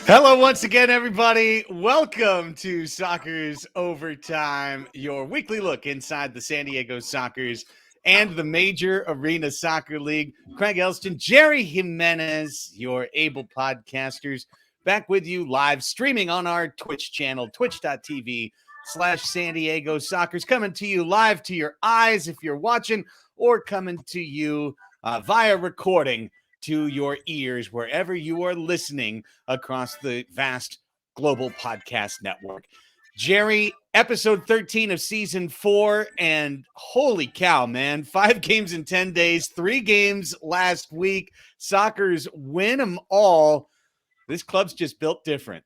Hello, once again, everybody. Welcome to Soccer's Overtime, your weekly look inside the San Diego Sockers and the Major Arena Soccer League. Craig Elston, Jerry Jimenez, your able podcasters, back with you live streaming on our Twitch channel, twitch.tv/San Diego Sockers, coming to you live to your eyes if you're watching, or coming to you via recording to your ears wherever you are listening across the vast global podcast network. Jerry, episode 13 of season 4, and holy cow, man, 5 games in 10 days, 3 games last week. Sockers win them all. This club's just built different.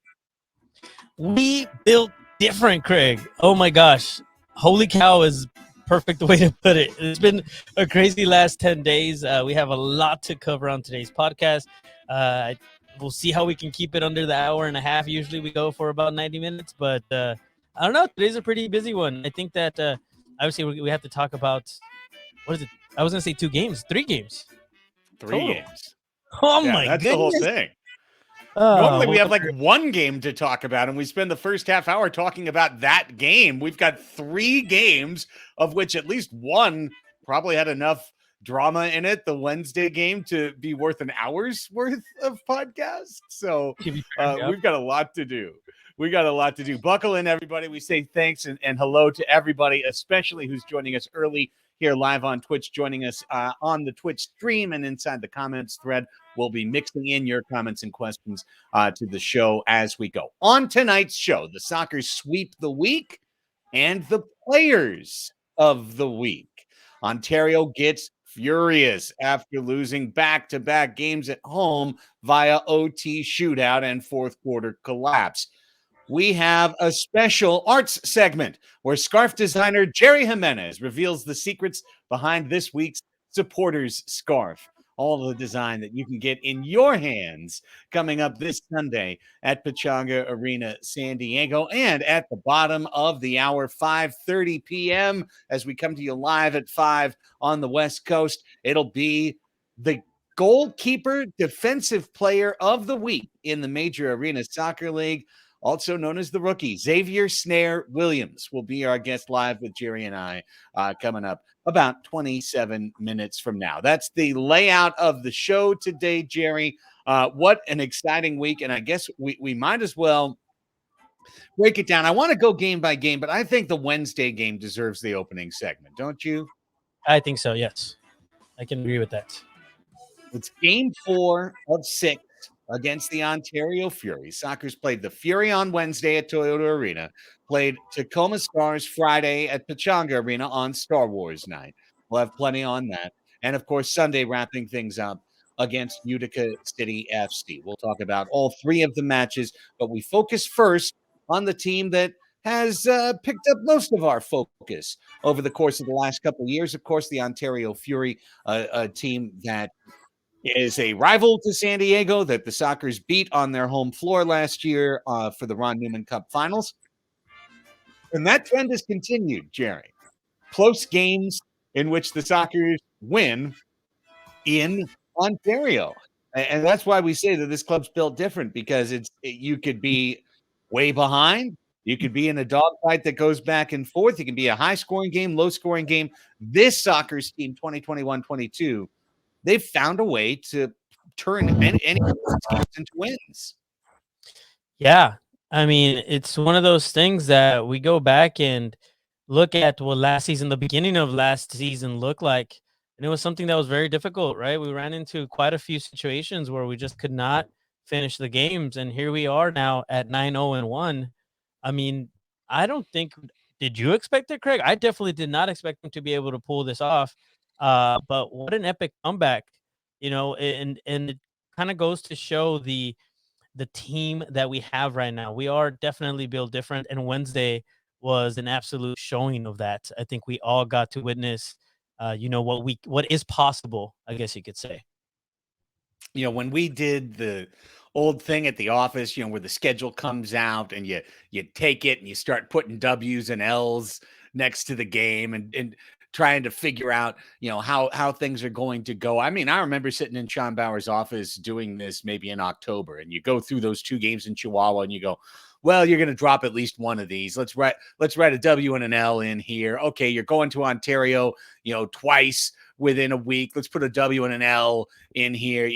We built different, Craig. Oh my gosh. Holy cow is perfect way to put it. It's been a crazy last 10 days. We have a lot to cover on today's podcast. We'll see how we can keep it under the hour and a half. Usually we go for about 90 minutes, but I don't know. Today's a pretty busy one. I think that obviously we have to talk about, what is it? I was going to say 2 games, 3 games. 3 Total. games. Oh Yeah, my that's goodness. the whole thing. Oh, Normally we have like 1 game to talk about, and we spend the first half hour talking about that game. We've got 3 games, of which at least 1 probably had enough drama in it, the Wednesday game, to be worth an hour's worth of podcast. So we've got a lot to do. We got a lot to do. Buckle in, everybody. We say thanks and hello to everybody, especially who's joining us early here live on Twitch, joining us on the Twitch stream and inside the comments thread. We'll be mixing in your comments and questions to the show as we go. On tonight's show, the Sockers sweep the week and the players of the week. Ontario gets furious after losing back-to-back games at home via OT shootout and fourth quarter collapse. We have a special arts segment where scarf designer Jerry Jimenez reveals the secrets behind this week's supporters scarf. All the design that you can get in your hands coming up this Sunday at Pechanga Arena, San Diego. And at the bottom of the hour, 5:30 p.m., as we come to you live at 5 on the West Coast, it'll be the goalkeeper defensive player of the week in the Major Arena Soccer League, also known as the rookie. Xavier Snaer-Williams will be our guest live with Jerry and I coming up about 27 minutes from now. That's the layout of the show today, Jerry. What an exciting week. And I guess we might as well break it down. I want to go game by game, but I think the Wednesday game deserves the opening segment, don't you? I think so, yes. I can agree with that. It's game 4 of 6 against the Ontario Fury. Sockers played the Fury on Wednesday at Toyota Arena, played Tacoma Stars Friday at Pechanga Arena on Star Wars night. We'll have plenty on that. And, of course, Sunday wrapping things up against Utica City FC. We'll talk about all 3 of the matches, but we focus first on the team that has picked up most of our focus over the course of the last couple of years. Of course, the Ontario Fury, a team that is a rival to San Diego that the Sockers beat on their home floor last year for the Ron Newman Cup Finals. And that trend has continued, Jerry. Close games in which the Sockers win in Ontario. And that's why we say that this club's built different, because you could be way behind. You could be in a dogfight that goes back and forth. It can be a high-scoring game, low-scoring game. This Sockers team, 2021-22, they've found a way to turn any games into wins. Yeah. I mean, it's one of those things that we go back and look at what last season, the beginning of last season looked like. And it was something that was very difficult, right? We ran into quite a few situations where we just could not finish the games. And here we are now at 9-0-1. I mean, I don't think, did you expect it, Craig? I definitely did not expect them to be able to pull this off. But what an epic comeback, and it kind of goes to show the team that we have right now. We are definitely built different, and Wednesday was an absolute showing of that. I think we all got to witness, what is possible, I guess you could say. When we did the old thing at the office, where the schedule comes out and you take it and you start putting W's and L's next to the game and trying to figure out, how things are going to go. I mean, I remember sitting in Sean Bauer's office doing this maybe in October, and you go through those 2 games in Chihuahua and you go, well, you're going to drop at least one of these. Let's write a W and an L in here. Okay, you're going to Ontario, twice within a week. Let's put a W and an L in here.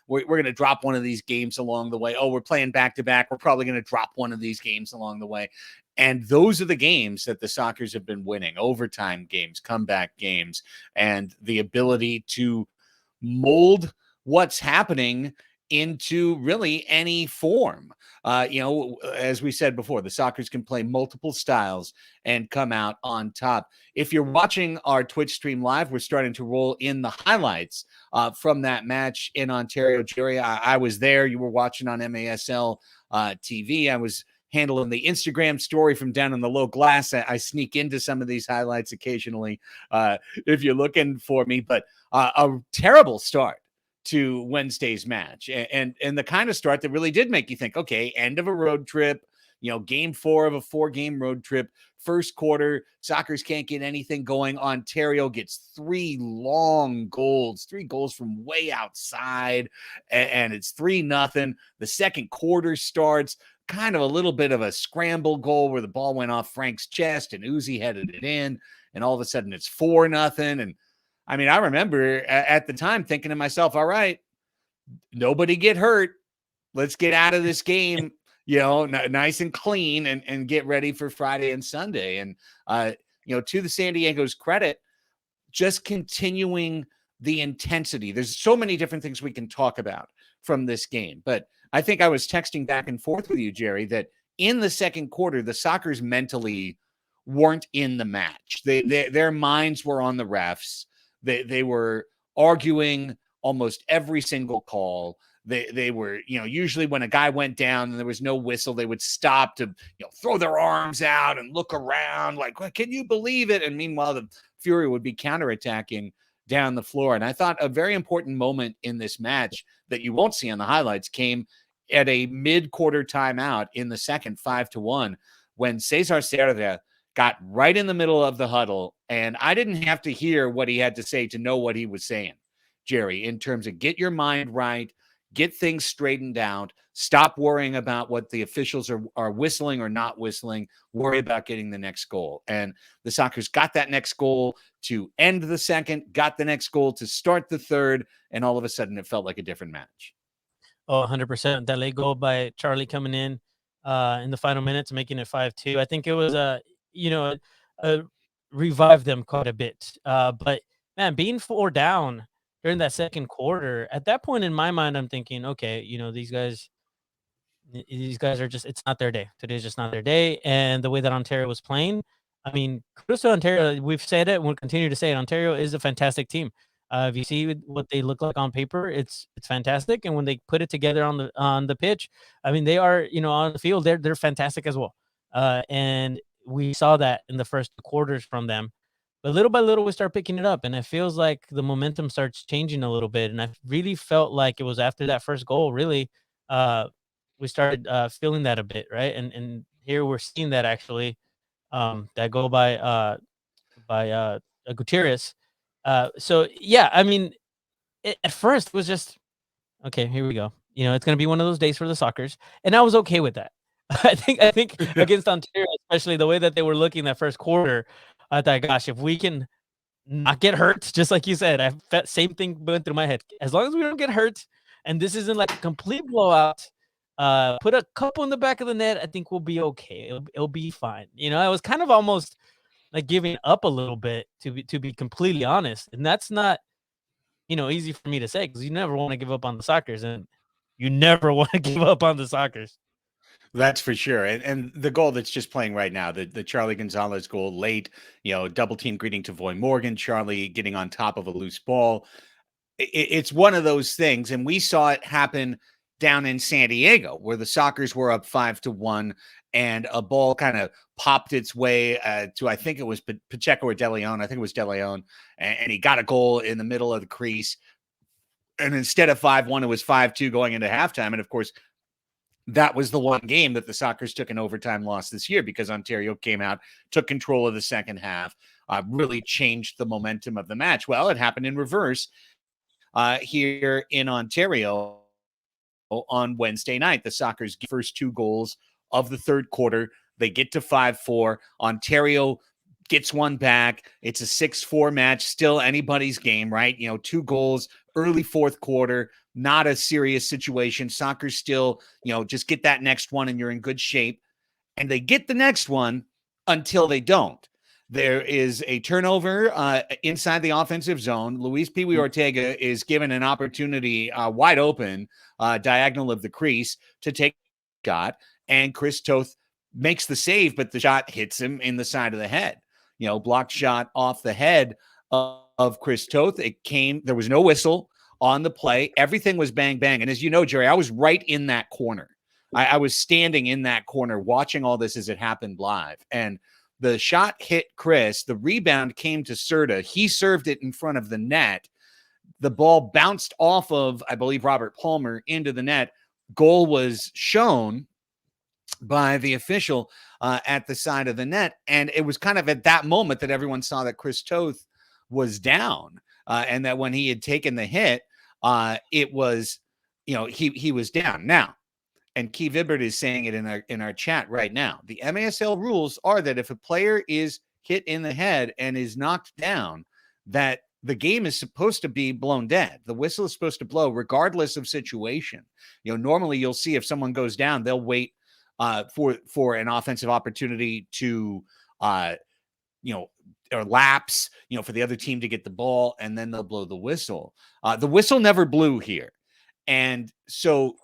We're going to drop one of these games along the way. Oh, we're playing back to back. We're probably going to drop one of these games along the way. And those are the games that the Sockers have been winning: overtime games, comeback games, and the ability to mold what's happening into really any form. As we said before, the Sockers can play multiple styles and come out on top. If you're watching our Twitch stream live, we're starting to roll in the highlights from that match in Ontario. Jerry, I was there. You were watching on MASL TV. I was handling the Instagram story from down in the low glass. I sneak into some of these highlights occasionally if you're looking for me, but a terrible start to Wednesday's match, and the kind of start that really did make you think, okay, end of a road trip, game 4 of a 4-game road trip. First quarter, Sockers can't get anything going. Ontario gets 3 goals from way outside, and it's 3-0. The second quarter starts, kind of a little bit of a scramble goal where the ball went off Frank's chest and Uzi headed it in, and all of a sudden it's 4-0. And I mean, I remember at the time thinking to myself, all right, nobody get hurt. Let's get out of this game, nice and clean, and get ready for Friday and Sunday. And, to the San Diego's credit, just continuing the intensity. There's so many different things we can talk about from this game, but I think I was texting back and forth with you, Jerry, that in the second quarter, the Sockers mentally weren't in the match. Their minds were on the refs. They were arguing almost every single call. They were, usually when a guy went down and there was no whistle, they would stop to, throw their arms out and look around like, can you believe it? And meanwhile, the Fury would be counterattacking down the floor. And I thought a very important moment in this match that you won't see on the highlights came at a mid-quarter timeout in the second, 5-1, when Cesar Cerda got right in the middle of the huddle, and I didn't have to hear what he had to say to know what he was saying, Jerry, in terms of get your mind right, get things straightened out, stop worrying about what the officials are whistling or not whistling, worry about getting the next goal. And the Sockers got that next goal to end the second, got the next goal to start the third, and all of a sudden it felt like a different match. Oh, 100%. That late goal by Charlie coming in the final minutes, making it 5-2. I think it was revived them quite a bit. But man, being 4 down during that second quarter, at that point in my mind, I'm thinking, okay, these guys are just, it's not their day. Today's just not their day. And the way that Ontario was playing, I mean, kudos to Ontario. We've said it and we'll continue to say it. Ontario is a fantastic team. If you see what they look like on paper, it's fantastic. And when they put it together on the pitch, I mean, they are, on the field, they're fantastic as well. And we saw that in the first quarters from them. But little by little, we start picking it up, and it feels like the momentum starts changing a little bit. And I really felt like it was after that first goal, really, we started feeling that a bit, right? And here we're seeing that actually, that goal by Gutierrez. So yeah, I mean, at first it was just okay. Here we go. It's going to be one of those days for the Sockers, and I was okay with that. I think against Ontario, especially the way that they were looking that first quarter, I thought, gosh, if we can not get hurt, just like you said, that same thing went through my head. As long as we don't get hurt, and this isn't like a complete blowout, put a couple in the back of the net, I think we'll be okay. It'll be fine. I was kind of almost like giving up a little bit, to be completely honest, and that's not easy for me to say because you never want to give up on the Sockers, and you never want to give up on the Sockers. That's for sure. And the goal that's just playing right now, the Charlie Gonzalez goal late, double team greeting to Voy Morgan, Charlie getting on top of a loose ball. It's one of those things. And we saw it happen down in San Diego where the Sockers were up 5-1 and a ball kind of popped its way to, I think it was Pacheco or De Leon. I think it was De Leon. And he got a goal in the middle of the crease. And instead of 5-1, it was 5-2 going into halftime. And of course, that was the one game that the Sockers took an overtime loss this year because Ontario came out, took control of the second half. really changed the momentum of the match. Well, it happened in reverse here in Ontario on Wednesday night. The Sockers get first 2 goals of the third quarter. They get to 5-4. Ontario gets one back. It's a 6-4 match, still anybody's game, right? 2 goals early fourth quarter, not a serious situation. Soccer's still, just get that next one and you're in good shape. And they get the next one until they don't. There is a turnover inside the offensive zone. Luis Pee Wee Ortega is given an opportunity wide open, diagonal of the crease, to take a shot. And Chris Toth makes the save, but the shot hits him in the side of the head. Blocked shot off the head of Chris Toth. There was no whistle on the play. Everything was bang, bang. And as you know, Jerry, I was right in that corner. I was standing in that corner watching all this as it happened live. And the shot hit Chris. The rebound came to Serta. He served it in front of the net. The ball bounced off of, I believe, Robert Palmer into the net. Goal was shown by the official at the side of the net. And it was kind of at that moment that everyone saw that Chris Toth was down and that when he had taken the hit, it was, he was down. Now, and Key Vibbert is saying it in our chat right now. The MASL rules are that if a player is hit in the head and is knocked down, that the game is supposed to be blown dead. The whistle is supposed to blow regardless of situation. Normally you'll see if someone goes down, they'll wait for an offensive opportunity to, or lapse, for the other team to get the ball, and then they'll blow the whistle. The whistle never blew here. And so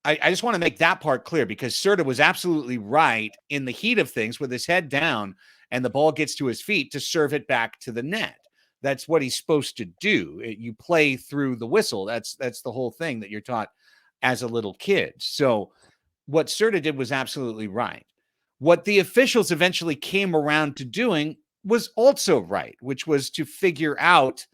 I just want to make that part clear, because Serta was absolutely right in the heat of things with his head down and the ball gets to his feet to serve it back to the net. That's what he's supposed to do. You play through the whistle. That's the whole thing that you're taught as a little kid. So what Serta did was absolutely right. What the officials eventually came around to doing was also right, which was to figure out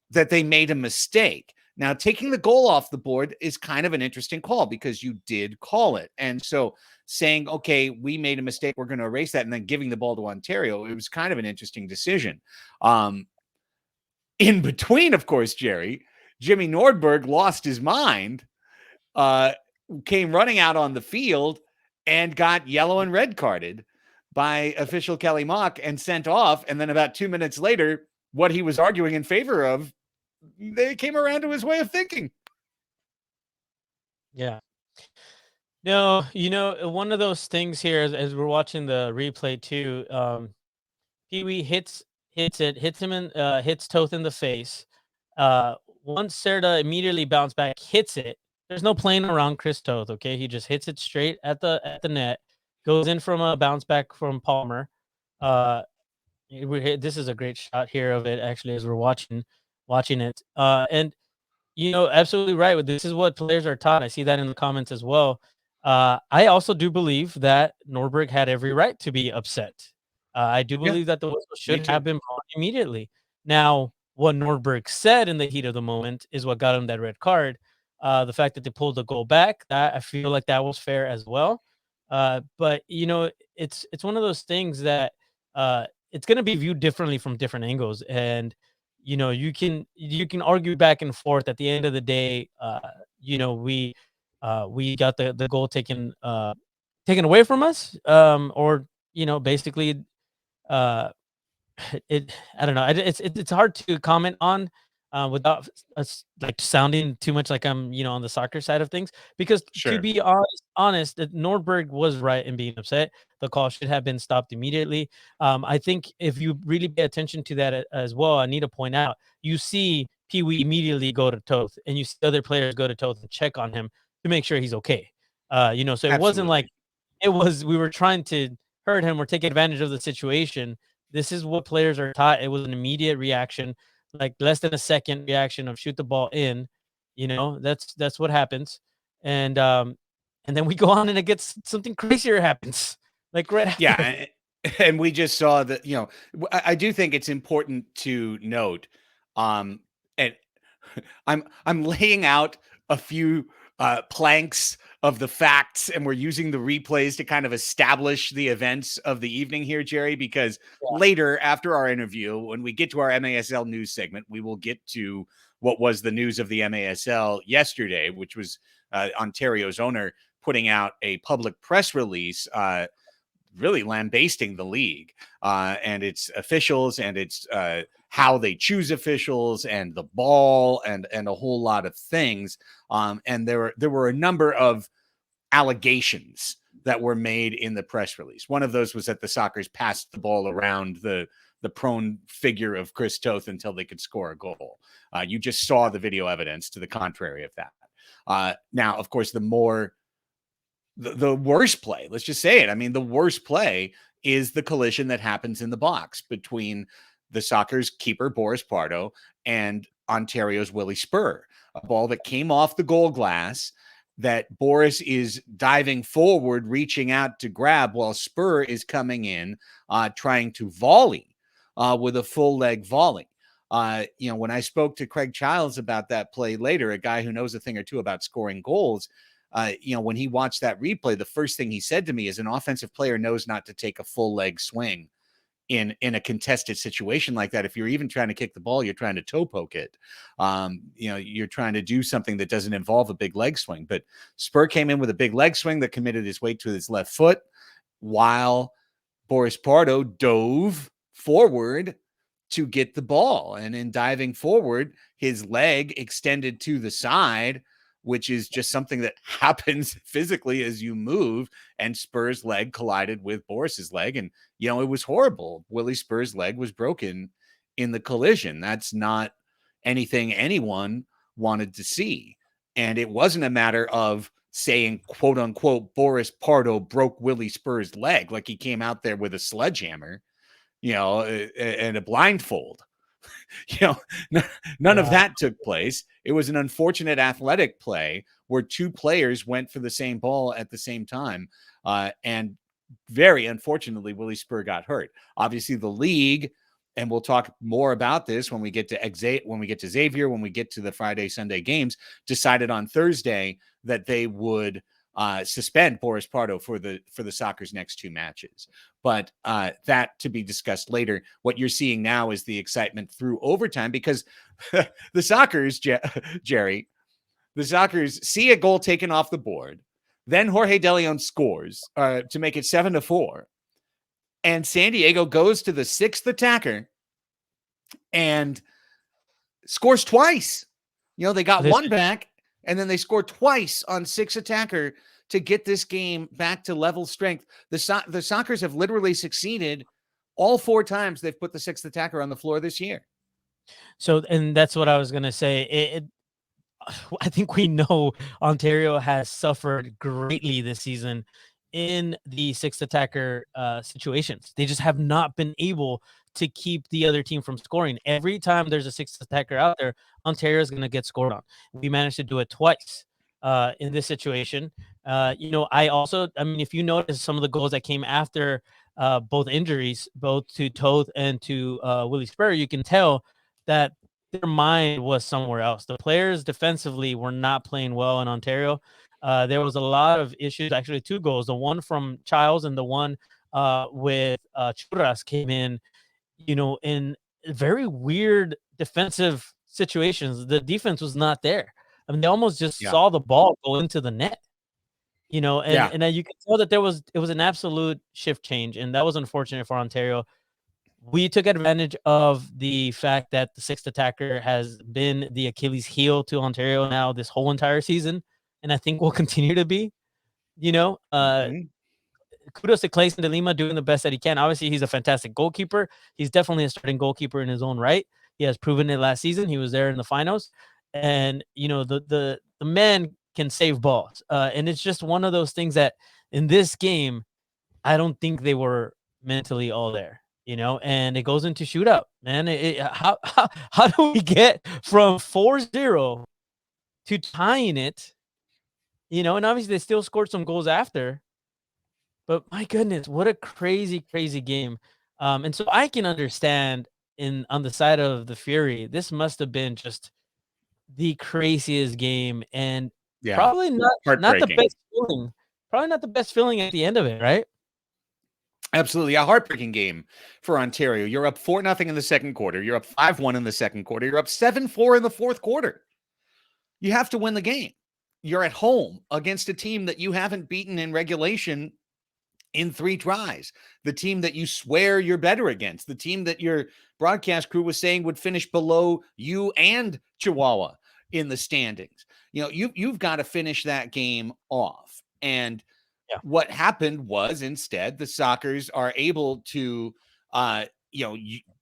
that they made a mistake. Now, taking the goal off the board is kind of an interesting call because you did call it. And so saying, okay, we made a mistake, we're going to erase that, and then giving the ball to Ontario, it was kind of an interesting decision. In between, of course, Jerry, Jimmy Nordberg lost his mind, came running out on the field and got yellow and red carded by official Kelly Mock and sent off. And then about 2 minutes later, what he was arguing in favor of, they came around to his way of thinking. Yeah. No, one of those things here as we're watching the replay too, Pee Wee hits Toth in the face. Once Serta immediately bounced back, hits it. There's no playing around Chris Toth, okay? He just hits it straight at the net, goes in from a bounce back from Palmer. This is a great shot here of it, actually, as we're watching it. And absolutely right. This is what players are taught. I see that in the comments as well. I also do believe that Nordberg had every right to be upset. I do believe that the whistle should have been blown immediately. Now, what Nordberg said in the heat of the moment is what got him that red card. The fact that they pulled the goal back, I feel like that was fair as well. But it's one of those things that it's going to be viewed differently from different angles, and you can argue back and forth. At the end of the day, we got the goal taken away from us, or basically, I don't know. It's hard to comment on without us like sounding too much like I'm on the soccer side of things, because to be honest, that Nordberg was right in being upset. The call should have been stopped immediately. I think if you really pay attention to that as well, I need to point out, you see Pee Wee immediately go to Toth, and you see other players go to Toth and check on him to make sure he's okay. So it wasn't like we were trying to hurt him or take advantage of the situation. This is what players are taught. It was an immediate reaction, like less than a second reaction of shoot the ball in. That's what happens. And then we go on and it gets something crazier happens. Like right after. Yeah. And we just saw that, I do think it's important to note, and I'm laying out a few planks of the facts, and we're using the replays to kind of establish the events of the evening here, Jerry, because later after our interview, when we get to our MASL news segment, we will get to what was the news of the MASL yesterday, which was Ontario's owner putting out a public press release really lambasting the league and its officials and its how they choose officials and the ball and a whole lot of things. And there were a number of allegations that were made in the press release. One of those was that the Sockers passed the ball around the prone figure of Chris Toth until they could score a goal. You just saw the video evidence to the contrary of that. Now, of course, the worst play, let's just say it. I mean, the worst play is the collision that happens in the box between the Sockers keeper, Boris Pardo, and Ontario's Willie Spur. A ball that came off the goal glass that Boris is diving forward, reaching out to grab while Spur is coming in, trying to volley with a full leg volley. When I spoke to Craig Childs about that play later, a guy who knows a thing or two about scoring goals, when he watched that replay, the first thing he said to me is an offensive player knows not to take a full leg swing in a contested situation like that. If you're even trying to kick the ball, you're trying to toe poke it. You're trying to do something that doesn't involve a big leg swing. But Spur came in with a big leg swing that committed his weight to his left foot, while Boris Pardo dove forward to get the ball. And in diving forward, his leg extended to the side, which is just something that happens physically as you move, and Spur's leg collided with Boris's leg. And, it was horrible. Willie Spur's leg was broken in the collision. That's not anything anyone wanted to see. And it wasn't a matter of saying, quote unquote, Boris Pardo broke Willie Spur's leg, like he came out there with a sledgehammer, and a blindfold. None of that took place. It was an unfortunate athletic play where two players went for the same ball at the same time. And very unfortunately, Willie Spur got hurt. Obviously, the league, and we'll talk more about this when we get to Xavier, when we get to the Friday, Sunday games, decided on Thursday that they would suspend Boris Pardo for the Sockers' next two matches. But that to be discussed later. What you're seeing now is the excitement through overtime, because the Sockers, Jerry, the Sockers see a goal taken off the board. Then Jorge De Leon scores to make it 7-4. And San Diego goes to the sixth attacker and scores twice. They got one back, and then they scored twice on sixth attacker to get this game back to level strength. The Sockers have literally succeeded all four times they've put the sixth attacker on the floor this year. So, and that's what I was going to say. I think we know Ontario has suffered greatly this season in the sixth attacker situations. They just have not been able to keep the other team from scoring. Every time there's a sixth attacker out there, Ontario is going to get scored on. We managed to do it twice in this situation. If you notice some of the goals that came after both injuries, both to Toth and to Willie Spur, you can tell that their mind was somewhere else. The players defensively were not playing well in Ontario. There was a lot of issues, actually two goals. The one from Childs and the one with Churras came in, in very weird defensive situations. The defense was not there. I mean, they almost just saw the ball go into the net, and you can tell that it was an absolute shift change, and that was unfortunate for Ontario. We took advantage of the fact that the sixth attacker has been the Achilles heel to Ontario now this whole entire season, and I think will continue to be. Kudos to Clayson de Lima doing the best that he can. Obviously, he's a fantastic goalkeeper. He's definitely a starting goalkeeper in his own right. He has proven it last season. He was there in the finals, and the man can save balls. And it's just one of those things that in this game, I don't think they were mentally all there. And it goes into shootout, man. How do we get from 4-0 to tying it? And obviously they still scored some goals after. But my goodness, what a crazy, crazy game. And so I can understand on the side of the Fury, this must have been just the craziest game. And Yeah. Probably not the Heartbreaking. best feeling. Probably not the best feeling at the end of it, right? Absolutely. A heartbreaking game for Ontario. You're up 4-0 in the second quarter. You're up 5-1 in the second quarter. You're up 7-4 in the fourth quarter. You have to win the game. You're at home against a team that you haven't beaten in regulation in 3 tries. The team that you swear you're better against. The team that your broadcast crew was saying would finish below you and Chihuahua in the standings. You know, you've got to finish that game off. And Yeah. what happened was instead the Sockers are able to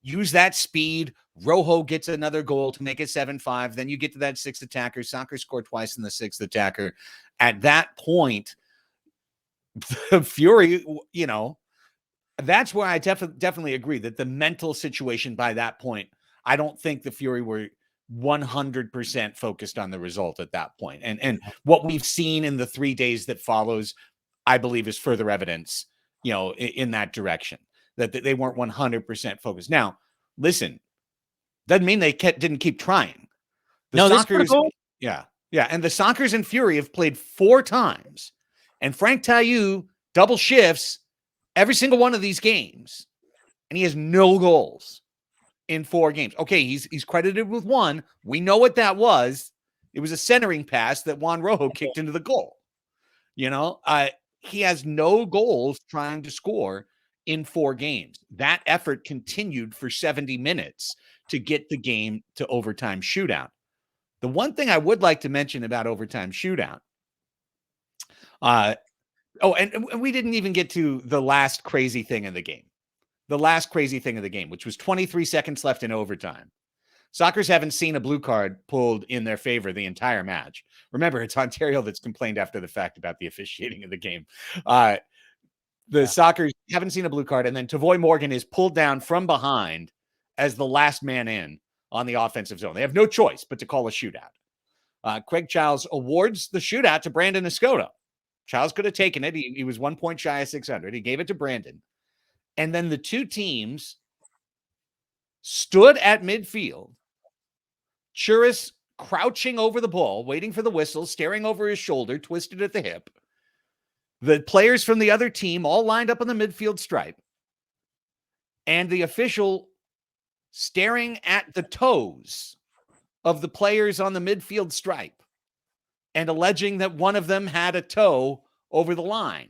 use that speed. Rojo gets another goal to make it 7-5. Then you get to that 6th attacker. Sockers score twice in the 6th attacker. At that point, the Fury, you know, that's where I definitely agree that the mental situation by that point, I don't think the Fury were 100% focused on the result at that point. And what we've seen in the 3 days that follows, I believe, is further evidence, you know, in that direction, that they weren't 100% focused. Now, listen, doesn't mean they didn't keep trying. The Sockers, yeah. And the Sockers and Fury have played 4 times, and Frank Taillou double shifts every single one of these games, and he has no goals in 4 games. Okay, he's credited with 1. We know what that was. It was a centering pass that Juan Rojo kicked into the goal. You know, he has no goals trying to score in 4 games. That effort continued for 70 minutes to get the game to overtime shootout. The one thing I would like to mention about overtime shootout, and we didn't even get to the last crazy thing in the game. The last crazy thing of the game, which was 23 seconds left in overtime. Sockers haven't seen a blue card pulled in their favor the entire match. Remember, it's Ontario that's complained after the fact about the officiating of the game. Sockers haven't seen a blue card, and then Tavoy Morgan is pulled down from behind as the last man in on the offensive zone. They have no choice but to call a shootout. Craig Childs awards the shootout to Brandon Escoto. Childs could have taken it. He was 1 point shy of 600. He gave it to Brandon. And then the 2 teams stood at midfield, Churris crouching over the ball, waiting for the whistle, staring over his shoulder, twisted at the hip. The players from the other team all lined up on the midfield stripe. And the official staring at the toes of the players on the midfield stripe and alleging that one of them had a toe over the line.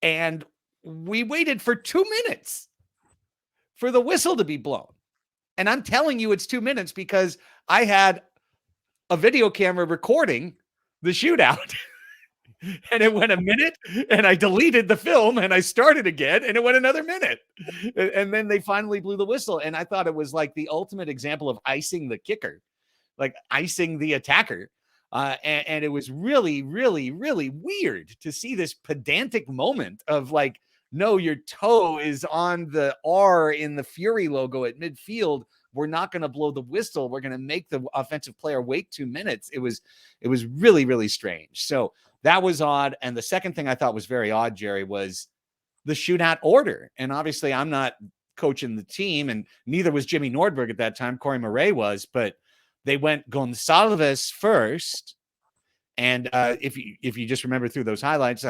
And we waited for 2 minutes for the whistle to be blown. And I'm telling you it's 2 minutes because I had a video camera recording the shootout. And it went a minute, and I deleted the film, and I started again, and it went another minute. And then they finally blew the whistle. And I thought it was like the ultimate example of icing the kicker, like icing the attacker. And it was really, really, really weird to see this pedantic moment of like, no, your toe is on the R in the Fury logo at midfield. We're not going to blow the whistle. We're going to make the offensive player wait 2 minutes. It was really, really strange. So that was odd. And the second thing I thought was very odd, Jerry, was the shootout order. And obviously I'm not coaching the team, and neither was Jimmy Nordberg at that time. Corey Murray was, but they went Gonçalves first. And if you just remember through those highlights,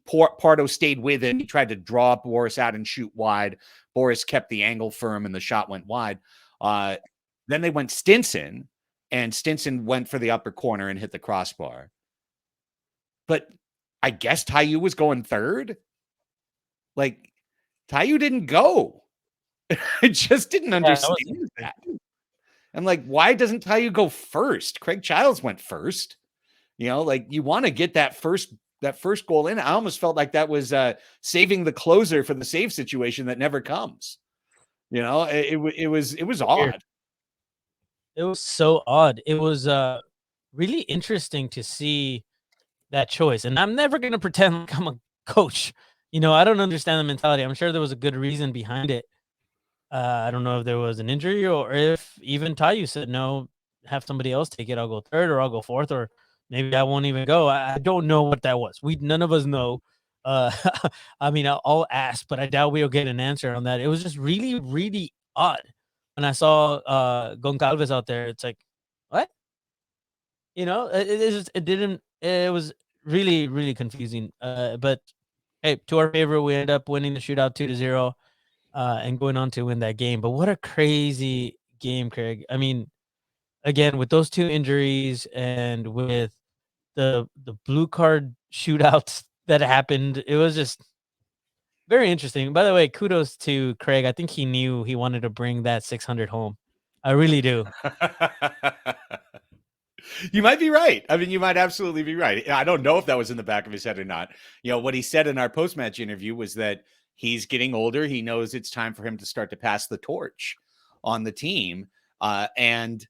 Pardo stayed with him. He tried to draw Boris out and shoot wide. Boris kept the angle firm, and the shot went wide. Then they went Stinson, and Stinson went for the upper corner and hit the crossbar. But I guess Taillou was going third. Like, Taillou didn't go. I just didn't understand that. I'm like, why doesn't Taillou go first? Craig Childs went first. You know, like, you want to get that first goal in. I almost felt like that was saving the closer for the save situation that never comes. You know, it was odd. It was so odd. It was really interesting to see that choice. And I'm never going to pretend like I'm a coach. You know, I don't understand the mentality. I'm sure there was a good reason behind it. I don't know if there was an injury or if even Taillou said, no, have somebody else take it. I'll go third or I'll go fourth, or maybe I won't even go. I don't know what that was. None of us know. I mean, I'll ask, but I doubt we'll get an answer on that. It was just really, really odd. When I saw Goncalves out there, it's like, what? It was really, really confusing. But hey, to our favor, we end up winning the shootout 2-0, and going on to win that game. But what a crazy game, Craig. I mean, again, with those two injuries and with the blue card shootouts that happened, it was just very interesting. By the way, kudos to Craig. I think he knew he wanted to bring that 600 home. I really do. You might be right. I mean, you might absolutely be right. I don't know if that was in the back of his head or not. What he said in our post-match interview was that he's getting older. He knows it's time for him to start to pass the torch on the team. And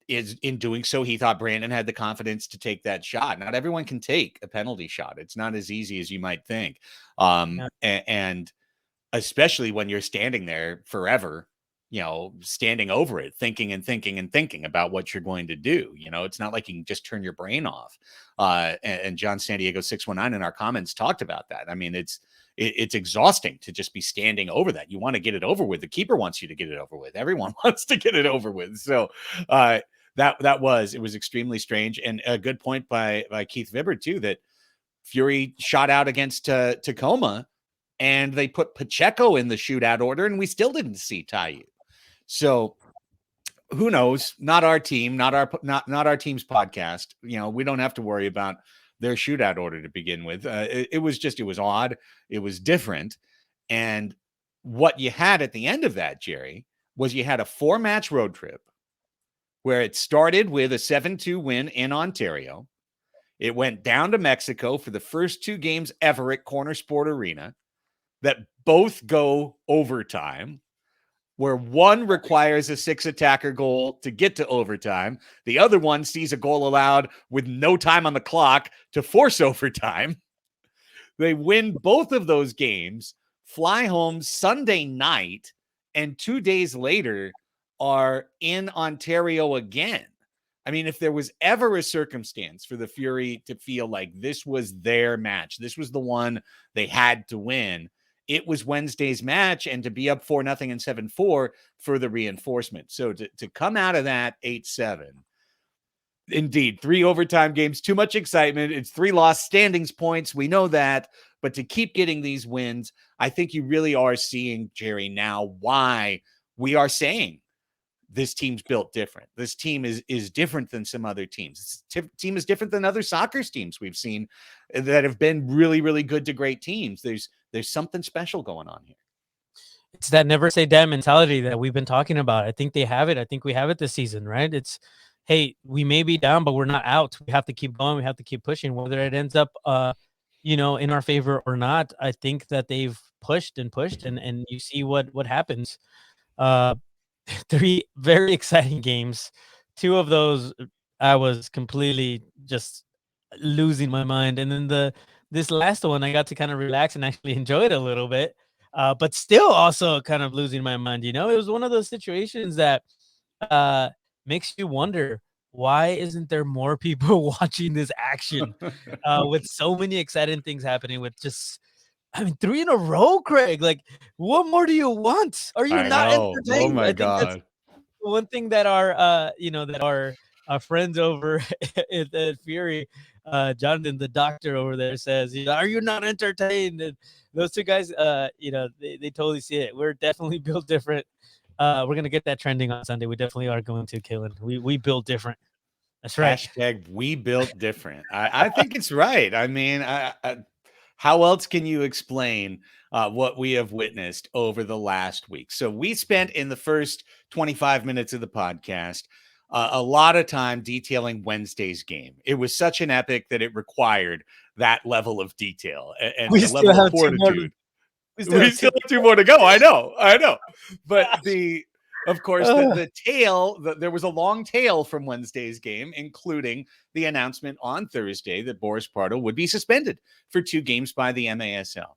is in doing so, he thought Brandon had the confidence to take that shot. Not everyone can take a penalty shot. It's not as easy as you might think. Yeah. And especially when you're standing there forever, standing over it, thinking and thinking and thinking about what you're going to do. It's not like you can just turn your brain off. And John San Diego 619 in our comments talked about that. I mean, it's exhausting to just be standing over that. You want to get it over with. The keeper wants you to get it over with. Everyone wants to get it over with. So it was extremely strange. And a good point by Keith Vibert too, that Fury shot out against Tacoma, and they put Pacheco in the shootout order, and we still didn't see Taiyu. So who knows? Not our team, not our team's podcast. We don't have to worry about their shootout order to begin with. It was odd. It was different. And what you had at the end of that, Jerry, was you had a 4-match road trip where it started with a 7-2 win in Ontario. It went down to Mexico for the first 2 games ever at Corner Sport Arena that both go overtime, where one requires a 6-attacker goal to get to overtime. The other one sees a goal allowed with no time on the clock to force overtime. They win both of those games, fly home Sunday night, and 2 days later are in Ontario again. I mean, if there was ever a circumstance for the Fury to feel like this was their match, this was the one they had to win, it was Wednesday's match, and to be up 4-0 and 7-4 for the reinforcement. So to come out of that 8-7, indeed, 3 overtime games, too much excitement. It's 3 lost standings points. We know that. But to keep getting these wins, I think you really are seeing, Jerry, now why we are saying this team's built different. This team is different than some other teams. This team is different than other soccer teams we've seen that have been really, really good to great teams. There's something special going on here. It's that never say die mentality that we've been talking about. I think they have it. I think we have it this season, right? It's, hey, we may be down, but we're not out. We have to keep going. We have to keep pushing, whether it ends up, in our favor or not. I think that they've pushed and pushed, and you see what happens. 3 very exciting games. 2 of those, I was completely just losing my mind. And then this last one, I got to kind of relax and actually enjoy it a little bit, but still also kind of losing my mind. It was one of those situations that makes you wonder, why isn't there more people watching this action with so many exciting things happening with just, 3 in a row, Craig. Like, what more do you want? Are you I not know. Oh entertained? my I think that's God. one thing that our friends over at Fury, Jonathan, the doctor over there, says, are you not entertained? And those 2 guys, they totally see it. We're definitely built different. We're gonna get that trending on Sunday. We definitely are going to, Kalen. We built different. That's right. Hashtag we built different. I think it's right. I mean, how else can you explain what we have witnessed over the last week? So we spent in the first 25 minutes of the podcast a lot of time detailing Wednesday's game. It was such an epic that it required that level of detail and We the still level of have 2 more. fortitude. We still have 2 more to go. I know. But of course, the tail, there was a long tail from Wednesday's game, including the announcement on Thursday that Boris Pardo would be suspended for 2 games by the MASL.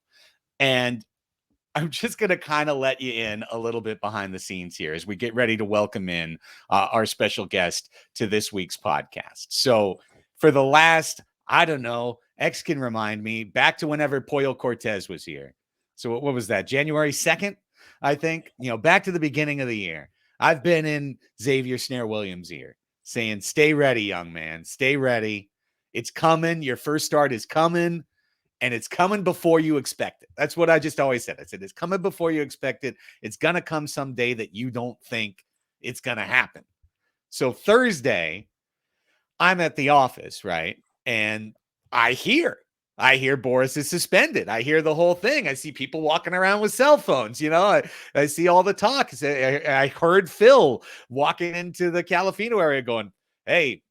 And I'm just going to kind of let you in a little bit behind the scenes here as we get ready to welcome in our special guest to this week's podcast. So for the last, I don't know, X can remind me, back to whenever Pollo Cortez was here. So what was that? January 2nd, I think, back to the beginning of the year. I've been in Xavier Snaer-Williams' ear saying, "Stay ready, young man. Stay ready. It's coming. Your first start is coming, and it's coming before you expect it." That's what I just always said. I said, "It's coming before you expect it. It's going to come someday that you don't think it's going to happen." So Thursday, I'm at the office, right? And I hear Boris is suspended. I hear the whole thing. I see people walking around with cell phones. I see all the talk. I heard Phil walking into the Calafino area going, "Hey,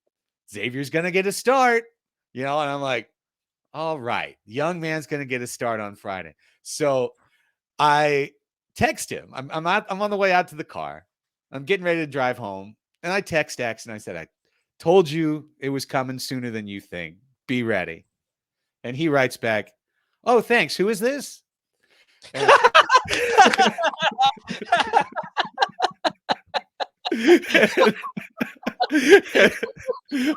Xavier's going to get a start." And I'm like, all right, young man's going to get a start on Friday. So I text him. I'm on the way out to the car. I'm getting ready to drive home. And I text X and I said, "I told you it was coming sooner than you think. Be ready." And he writes back, "Oh, thanks. Who is this?" And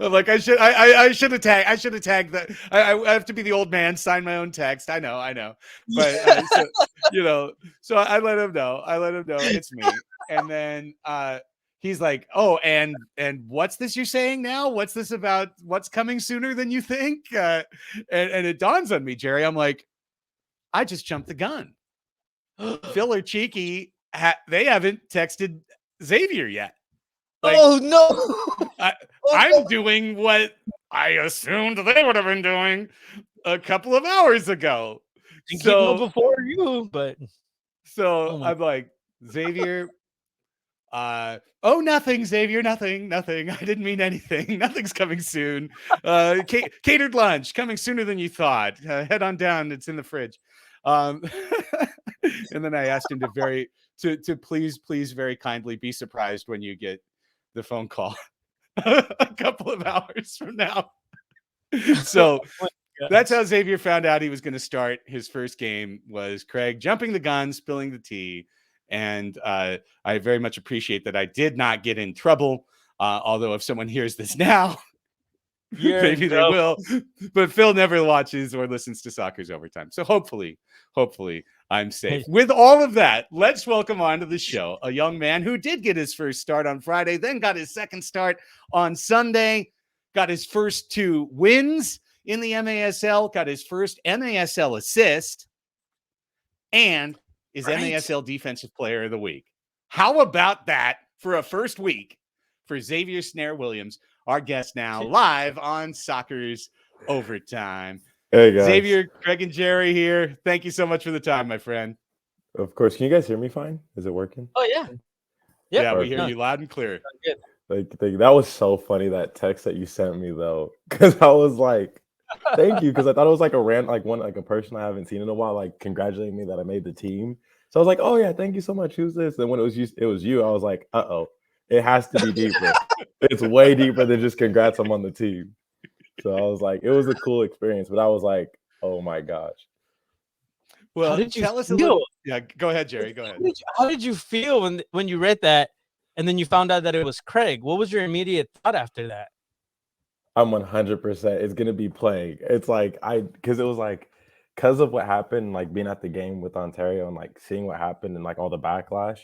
I'm like, I should have tagged that. I have to be the old man, sign my own text. I know. But so I let him know. It's me. And then he's like, "Oh, and what's this you're saying now? What's this about? What's coming sooner than you think?" And it dawns on me, Jerry. I'm like, I just jumped the gun. Phil or Cheeky, they haven't texted Xavier yet. Like, oh no! I'm doing what I assumed they would have been doing a couple of hours ago. So before you, but I'm like, Xavier. Nothing, Xavier. Nothing. I didn't mean anything. Nothing's coming soon. Catered lunch coming sooner than you thought. Head on down. It's in the fridge. And then I asked him to please very kindly be surprised when you get the phone call a couple of hours from now. So that's how Xavier found out he was going to start his first game, was Craig jumping the gun, spilling the tea. And I very much appreciate that I did not get in trouble. Although if someone hears this now, maybe they will. But Phil never watches or listens to Soccer's Overtime. So hopefully I'm safe. With all of that, let's welcome onto the show a young man who did get his first start on Friday, then got his second start on Sunday, got his first 2 wins in the MASL, got his first MASL assist, and is MASL Defensive Player of the Week. How about that for a first week for Xavier Snaer-Williams, our guest now live on Soccer's Overtime. Hey guys. Xavier, Craig, and Jerry here. Thank you so much for the time, my friend. Of course. Can you guys hear me fine? Is it working? Oh yeah. Yeah, we hear you loud and clear. Like that was so funny, that text that you sent me though, because I was like, thank you, because I thought it was like a person I haven't seen in a while, like congratulating me that I made the team. So I was like, oh yeah, thank you so much. Who's this? And when it was you, I was like, it has to be deeper. It's way deeper than just congrats, I'm on the team. So I was like, it was a cool experience, but I was like, oh my gosh. Well, how did you tell us feel? a little. Yeah, go ahead, Jerry. Go ahead. How did you feel when you read that, and then you found out that it was Craig? What was your immediate thought after that? I'm 100%. It's gonna be playing. It's like because of what happened, like being at the game with Ontario and like seeing what happened and like all the backlash,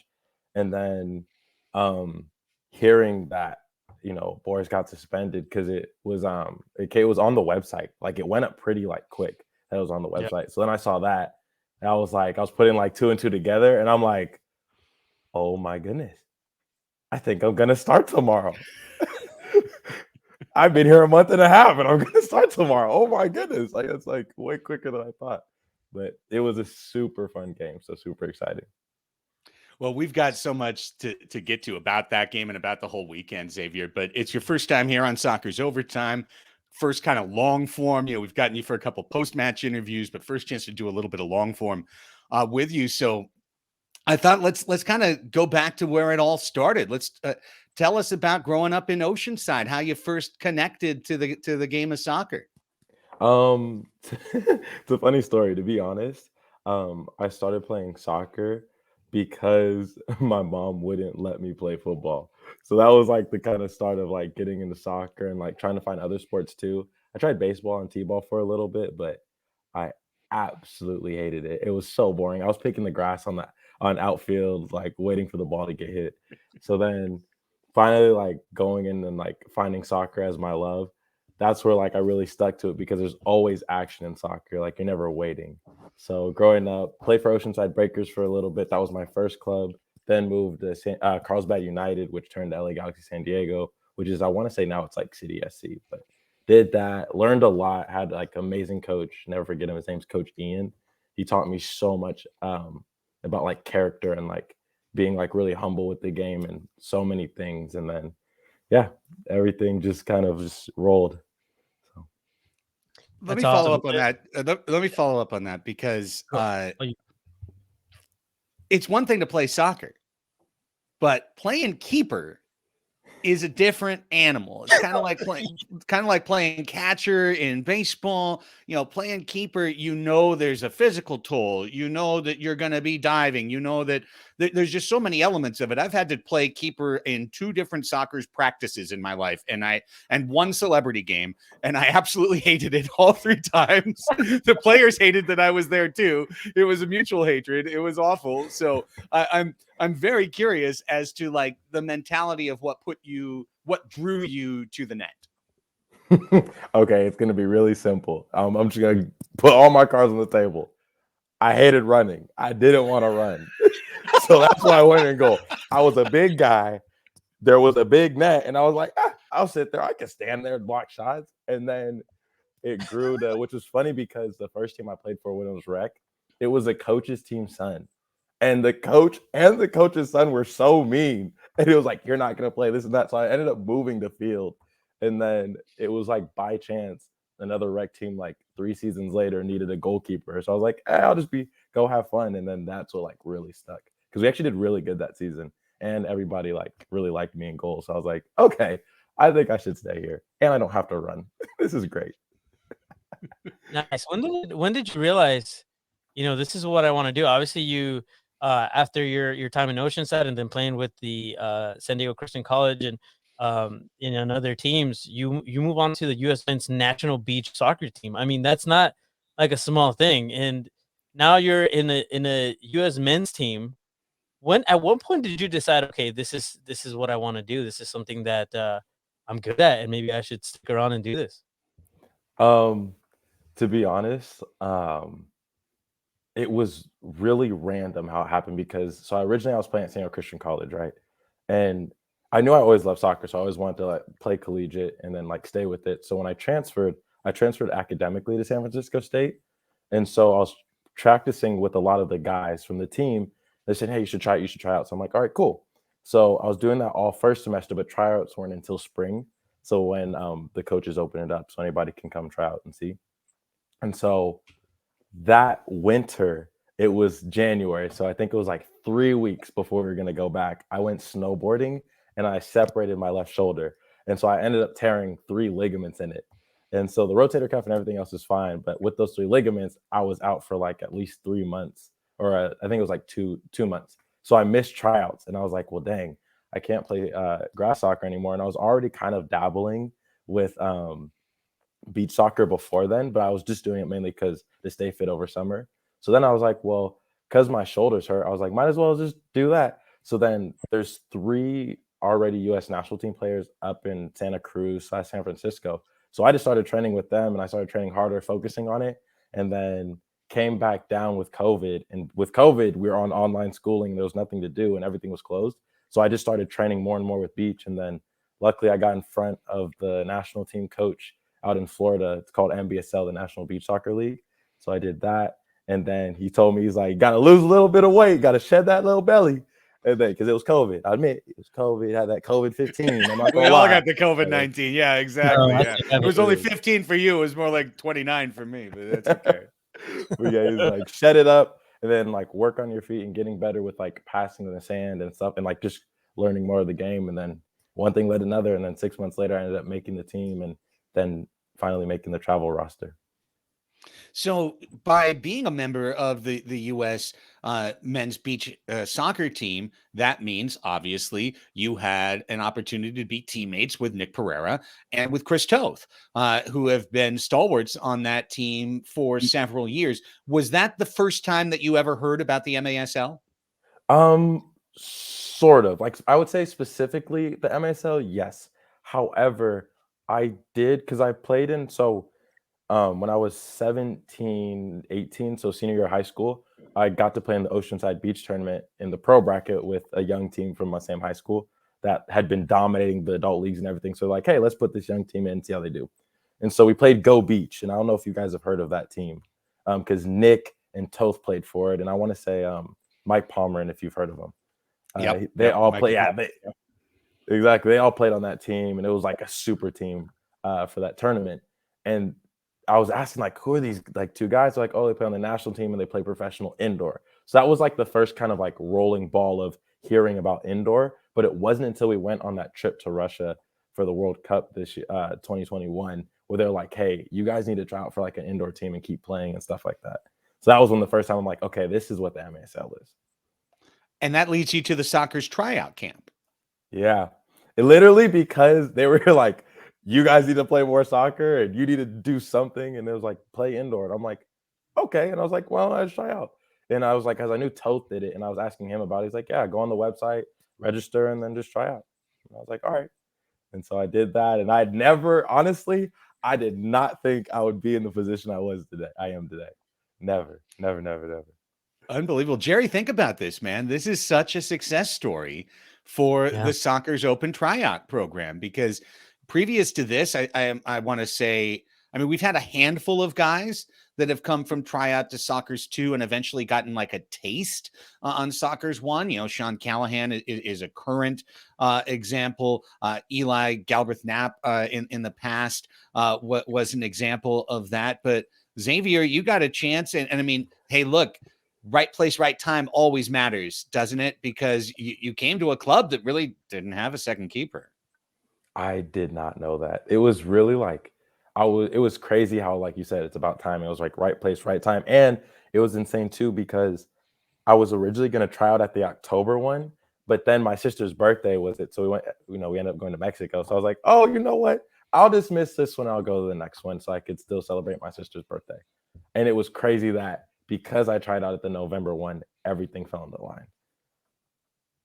and then hearing that Boris got suspended because it was on the website. Like it went up pretty like quick that it was on the website. Yep. So then I saw that, and I was putting like 2 and 2 together, and I'm like, oh my goodness, I think I'm gonna start tomorrow. I've been here a month and a half, and I'm gonna start tomorrow. Oh my goodness! Like it's like way quicker than I thought. But it was a super fun game, so super exciting. Well, we've got so much to get to about that game and about the whole weekend, Xavier. But it's your first time here on Soccer's Overtime, first kind of long form. We've gotten you for a couple post-match interviews, but first chance to do a little bit of long form with you. So I thought let's kind of go back to where it all started. Let's tell us about growing up in Oceanside, how you first connected to the game of soccer. It's a funny story, to be honest. I started playing soccer because my mom wouldn't let me play football. So that was like the kind of start of like getting into soccer and like trying to find other sports too. I tried baseball and t-ball for a little bit, but I absolutely hated it. It was so boring. I was picking the grass on outfield, like waiting for the ball to get hit. So then finally like going in and like finding soccer as my love, that's where like I really stuck to it because there's always action in soccer. Like you're never waiting. So growing up, played for Oceanside Breakers for a little bit. That was my first club. Then moved to Carlsbad United, which turned to LA Galaxy San Diego, which is I want to say now it's like City SC. But did that, learned a lot, had like amazing coach. Never forget him. His name's Coach Ian. He taught me so much about like character and like being like really humble with the game and so many things. And then yeah, everything just kind of just rolled. So Let That's me follow awesome. up on that. Let me follow up on that because it's one thing to play soccer, but playing keeper is a different animal. It's kind of like playing catcher in baseball. You know, playing keeper, you know, there's a physical toll. You know that you're going to be diving. You know that there's just so many elements of it. I've had to play keeper in 2 different soccer practices in my life, and one celebrity game, and I absolutely hated it all 3 times. The players hated that I was there too. It was a mutual hatred. It was awful. So I'm very curious as to like the mentality of what drew you to the net. Okay, it's gonna be really simple. I'm just gonna put all my cards on the table. I hated running. I didn't want to run. So that's why I went in goal. I was a big guy. There was a big net, and I was like, I'll sit there. I can stand there and block shots. And then it grew to, which was funny because the first team I played for when it was rec, it was a coach's team's son. And the coach and the coach's son were so mean. And it was like, you're not going to play this and that. So I ended up moving the field. And then it was like by chance, another rec team like 3 seasons later needed a goalkeeper. So I was like, I'll just go have fun. And then that's what like really stuck. Because we actually did really good that season. And everybody like really liked me in goal. So I was like, okay, I think I should stay here. And I don't have to run. This is great. Nice. When did you realize, this is what I want to do? Obviously, you after your time in Oceanside and then playing with the San Diego Christian College and in other teams, you move on to the U.S. Men's National Beach Soccer Team. I mean, that's not like a small thing. And now you're in a U.S. Men's team. At what point did you decide, okay, this is what I want to do? This is something that I'm good at, and maybe I should stick around and do this. To be honest, it was really random how it happened because originally I was playing at San Diego Christian College, right? And I knew I always loved soccer, so I always wanted to like play collegiate and then like stay with it. So when I transferred academically to San Francisco State, and so I was practicing with a lot of the guys from the team. They said, "Hey, you should try it. You should try out." So I'm like, "All right, cool." So I was doing that all first semester, but tryouts weren't until spring. So when the coaches open it up, so anybody can come try out and see. And so that winter, it was January. So I think it was like 3 weeks before we were going to go back. I went snowboarding and I separated my left shoulder. And so I ended up tearing 3 ligaments in it. And so the rotator cuff and everything else is fine. But with those 3 ligaments, I was out for like at least 3 months, or I think it was like two months. So I missed tryouts and I was like, well, dang, I can't play grass soccer anymore. And I was already kind of dabbling with beach soccer before then, but I was just doing it mainly because to stay fit over summer. So then I was like, well, because my shoulders hurt, I was like, might as well just do that. So then there's 3 already U.S. national team players up in Santa Cruz / San Francisco. So I just started training with them and I started training harder, focusing on it. And then came back down with COVID. And with COVID, we were on online schooling. There was nothing to do and everything was closed. So I just started training more and more with beach. And then luckily I got in front of the national team coach out in Florida. It's called NBSL, the National Beach Soccer League. So I did that. And then he told me, he's like, got to lose a little bit of weight, got to shed that little belly. And then, because it was COVID. I admit, it was COVID, had that COVID-15. I'm not We gonna all lie. got the COVID-19. Yeah, exactly. No, Yeah. It was only 15 for you. It was more like 29 for me, but that's okay. But yeah, he's like, shed it up and then like work on your feet and getting better with like passing in the sand and stuff and like just learning more of the game. And then one thing led another. And then 6 months later, I ended up making the team and then finally making the travel roster. So by being a member of the U.S. Men's beach soccer team, that means obviously you had an opportunity to be teammates with Nick Pereira and with Chris Toth, who have been stalwarts on that team for several years. Was that the first time that you ever heard about the MASL? Sort of. Like, I would say specifically the MSL, yes. However, I did, because I played in, when I was 17, 18, so senior year of high school, I got to play in the Oceanside Beach tournament in the pro bracket with a young team from my same high school that had been dominating the adult leagues and everything. So like, hey, let's put this young team in and see how they do. And so we played Go Beach, and I don't know if you guys have heard of that team, because Nick and Toth played for it, and I want to say Mike Palmer, if you've heard of him. They all play. Yeah, exactly. They all played on that team, and it was like a super team for that tournament. And I was asking, like, who are these like two guys? They're like, oh, they play on the national team and they play professional indoor. So that was like the first kind of like rolling ball of hearing about indoor. But it wasn't until we went on that trip to Russia for the World Cup this year, 2021, where they're like, hey, you guys need to try out for like an indoor team and keep playing and stuff like that. So that was when the first time I'm like, okay, this is what the MASL is. And that leads you to the soccer's tryout camp. Yeah. It literally, because they were like, you guys need to play more soccer and you need to do something. And it was like, play indoor. And I'm like, okay. And I was like, well, let's try out. And I was like, as I knew Toth did it, and I was asking him about it. He's like, yeah, go on the website, register, and then just try out. And I was like, all right. And so I did that. And I'd never, honestly, I did not think I would be in the position I am today. Never. Unbelievable. Jerry, think about this, man. This is such a success story for the Soccer's Open Tryout program, because previous to this, I want to say, I mean, we've had a handful of guys that have come from tryout to Soccer's 2 and eventually gotten like a taste on Soccer's 1. You know, Sean Callahan is a current example. Eli Galbraith Knapp in the past was an example of that. But Xavier, you got a chance. And I mean, hey, look, right place, right time always matters, doesn't it? Because you came to a club that really didn't have a second keeper. I did not know that. It was really like, it was crazy how, like you said, it's about time. It was like right place, right time. And it was insane too, because I was originally going to try out at the October one, but then my sister's birthday was it. So we went, we ended up going to Mexico. So I was like, oh, you know what? I'll just miss this one. I'll go to the next one so I could still celebrate my sister's birthday. And it was crazy that because I tried out at the November one, everything fell in the line.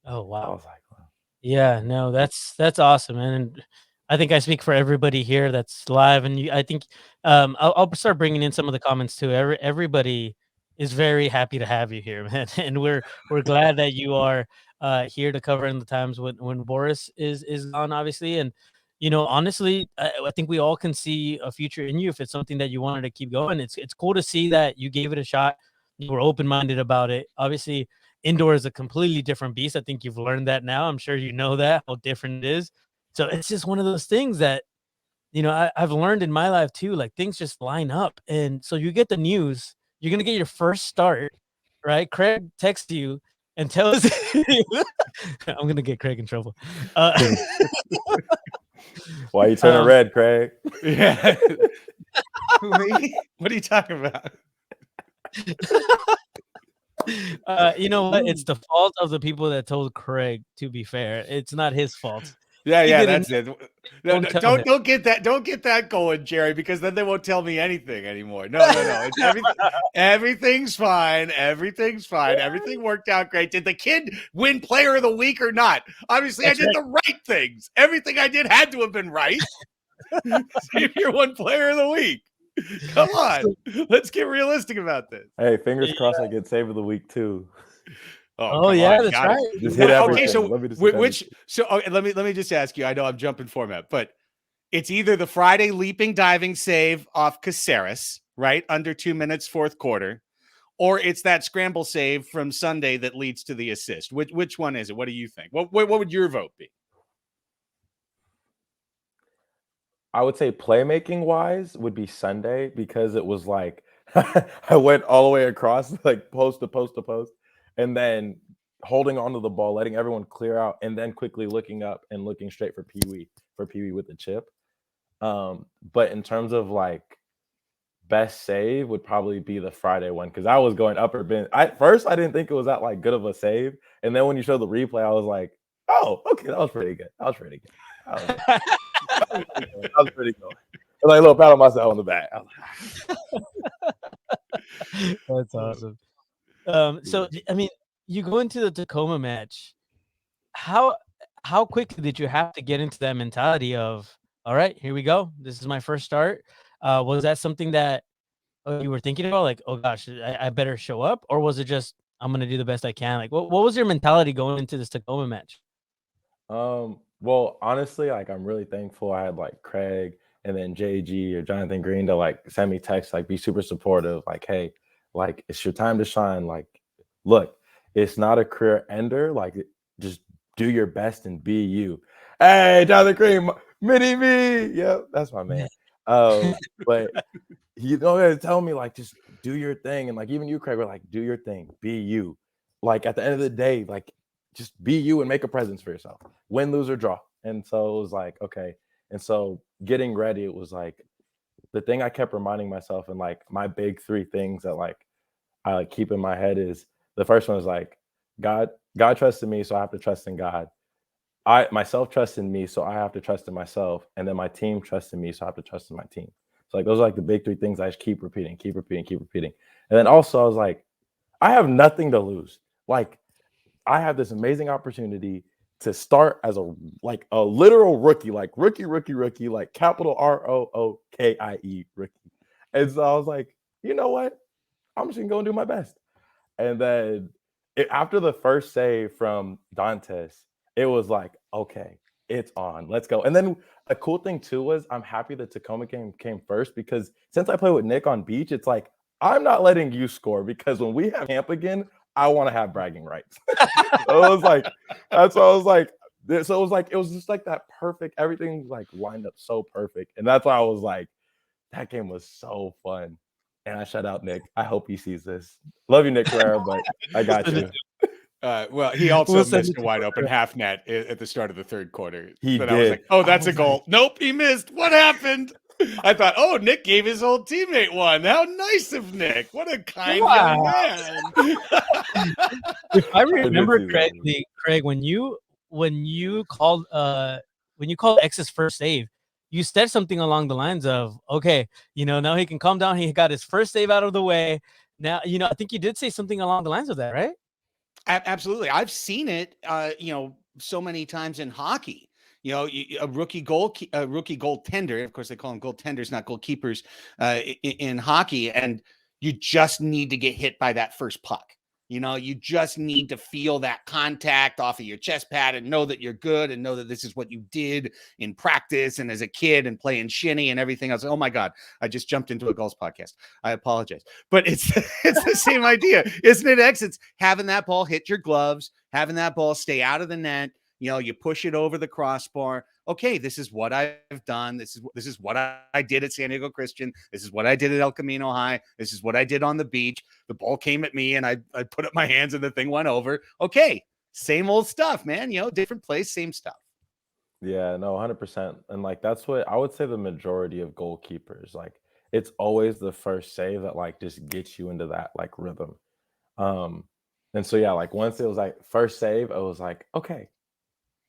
Oh, wow. I was like, wow. Yeah, no, that's awesome, man. And I think I speak for everybody here that's live. And I think I'll start bringing in some of the comments too. Everybody is very happy to have you here, man. And we're glad that you are here to cover in the times when Boris is gone, obviously. And you know, honestly, I think we all can see a future in you if it's something that you wanted to keep going. It's cool to see that you gave it a shot. You were open-minded about it. Obviously, indoor is a completely different beast. I think you've learned that now. I'm sure you know that, how different it is. So it's just one of those things that, you know, I've learned in my life too, like things just line up. And so you get the news, you're going to get your first start, right? Craig texts you and tells I'm going to get Craig in trouble. Why are you turning red, Craig? Yeah. What are you talking about? You know what? It's the fault of the people that told Craig, to be fair. It's not his fault. Yeah, that's it. No, don't get that going, Jerry, because then they won't tell me anything anymore. No. It's everything's fine. Everything's fine. Everything worked out great. Did the kid win Player of the Week or not? Obviously, I did the right things. Everything I did had to have been right. Xavier won Player of the Week. Come on, let's get realistic about this. Hey, fingers crossed I get Save of the Week too. Oh yeah, that's right. Just hit everything. Okay, so let me just ask you. I know I'm jumping format, but it's either the Friday leaping diving save off Caceres, right, under 2 minutes, fourth quarter, or it's that scramble save from Sunday that leads to the assist. Which one is it? What do you think? What would your vote be? I would say playmaking wise would be Sunday, because it was like I went all the way across, like post to post to post, and then holding onto the ball, letting everyone clear out, and then quickly looking up and looking straight for Pee Wee with the chip. But in terms of like best save would probably be the Friday one, because I was going upper bin. At first, I didn't think it was that like good of a save, and then when you showed the replay, I was like, oh, okay, that was pretty good. That was pretty good. That was pretty good. I was like a little pat on myself on the back. That's awesome. So I mean, you go into the Tacoma match how how quickly did you have to get into that mentality of, all right, here we go. This is my first start. Was that something that you were thinking about, like, oh gosh, I better show up, or was it just I'm gonna do the best I can? Like, what was your mentality going into this Tacoma match? Well, honestly, like I'm really thankful I had like Craig and then JG or Jonathan Green to like send me texts, like be super supportive, like, hey, like it's your time to shine. Like, look, it's not a career ender. Like, just do your best and be you. Hey, Jonathan Green, mini me. Yep, that's my man. But you know, tell me like just do your thing. And like even you, Craig, were like, do your thing, be you. Like at the end of the day, like just be you and make a presence for yourself. Win, lose, or draw. And so it was like, okay. And so getting ready, it was like the thing I kept reminding myself, and like my big three things that like I like keep in my head is the first one is like God trusted me, so I have to trust in God. I myself trust in me, so I have to trust in myself. And then my team trusts in me, so I have to trust in my team. So like those are like the big three things I just keep repeating, keep repeating, keep repeating. And then also I was like, I have nothing to lose. Like I have this amazing opportunity to start as a literal rookie, like rookie, like capital ROOKIE rookie. And so I was like, you know what? I'm just gonna go and do my best. And then after the first save from Dantes, it was like, okay, it's on. Let's go. And then a cool thing too was I'm happy the Tacoma game came first, because since I play with Nick on beach, it's like I'm not letting you score, because when we have camp again, I want to have bragging rights. So it was like, that's what I was like. So it was just like that perfect, everything like lined up so perfect. And that's why I was like, that game was so fun. And I shout out Nick. I hope he sees this. Love you, Nick Carrera, but I got you. Well, he also We'll send missed it a to wide open Twitter. half net at the start of the third quarter. He But I was did. like, oh, I that's a was goal. like, Nope, he missed. What happened? I thought, oh, Nick gave his old teammate one. How nice of Nick. What a kind young Wow. man. If I I did remember see that. correctly, Craig, when you called X's first save, you said something along the lines of, okay, now he can calm down. He got his first save out of the way. Now, I think you did say something along the lines of that, right? Absolutely. I've seen it, so many times in hockey. A rookie goaltender. Of course, they call them goaltenders, not goalkeepers, in hockey. And you just need to get hit by that first puck. You just need to feel that contact off of your chest pad and know that you're good, and know that this is what you did in practice and as a kid and playing shinny and everything else. Oh my God, I just jumped into a Gulls podcast. I apologize. But it's the same idea, isn't it, X? It's having that ball hit your gloves, having that ball stay out of the net. You push it over the crossbar. Okay, this is what I've done. This is what I did at San Diego Christian. This is what I did at El Camino High. This is what I did on the beach. The ball came at me and I put up my hands and the thing went over. Okay, same old stuff, man. Different place, same stuff. Yeah, no, 100%. And like that's what I would say the majority of goalkeepers, like it's always the first save that like just gets you into that like rhythm. Um, and so yeah, like once it was like first save, I was like, okay,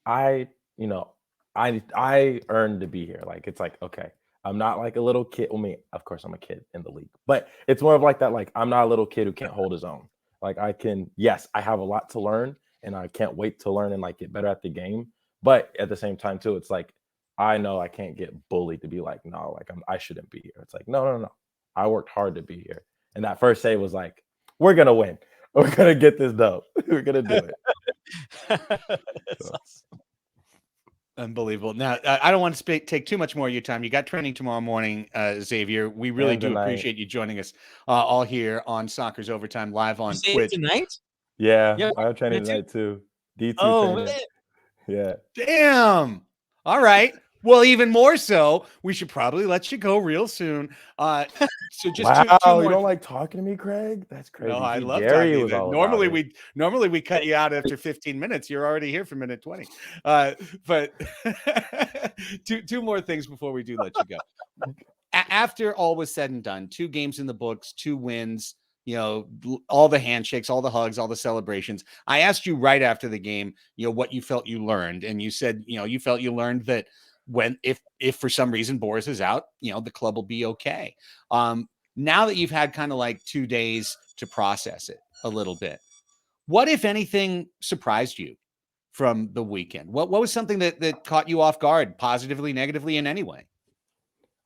I, you know, I earned to be here. Like it's like, okay, I'm not like a little kid. Well, me, of course, I'm a kid in the league, but it's more of like that. Like I'm not a little kid who can't hold his own. Like I can, yes, I have a lot to learn, and I can't wait to learn and like get better at the game. But at the same time, too, it's like I know I can't get bullied to be like, no, like I shouldn't be here. It's like, no. I worked hard to be here, and that first save was like, we're gonna win. We're gonna get this dub. We're gonna do it. That's So. awesome. Unbelievable. Now, I don't want to take too much more of your time. You got training tomorrow morning, Xavier. We really And do tonight. appreciate you joining us all here on Soccer's Overtime live You on say Twitch. tonight? Yeah, Yeah, I have training me too. tonight too. D2 Oh, training. man. Yeah. Damn. All right. Well, even more so, we should probably let you go real soon. So just Wow, two you more. don't like talking to me, Craig? That's crazy. No, I See, love Gary talking. was all Normally about it. normally we cut you out after 15 minutes. You're already here for minute 20. But two more things before we do let you go. After all was said and done, 2 games in the books, 2 wins, all the handshakes, all the hugs, all the celebrations. I asked you right after the game, what you felt you learned, and you said, you felt you learned that if for some reason Boris is out, the club will be okay. Now that you've had kind of like 2 days to process it a little bit, what, if anything, surprised you from the weekend? What was something that caught you off guard, positively, negatively, in any way?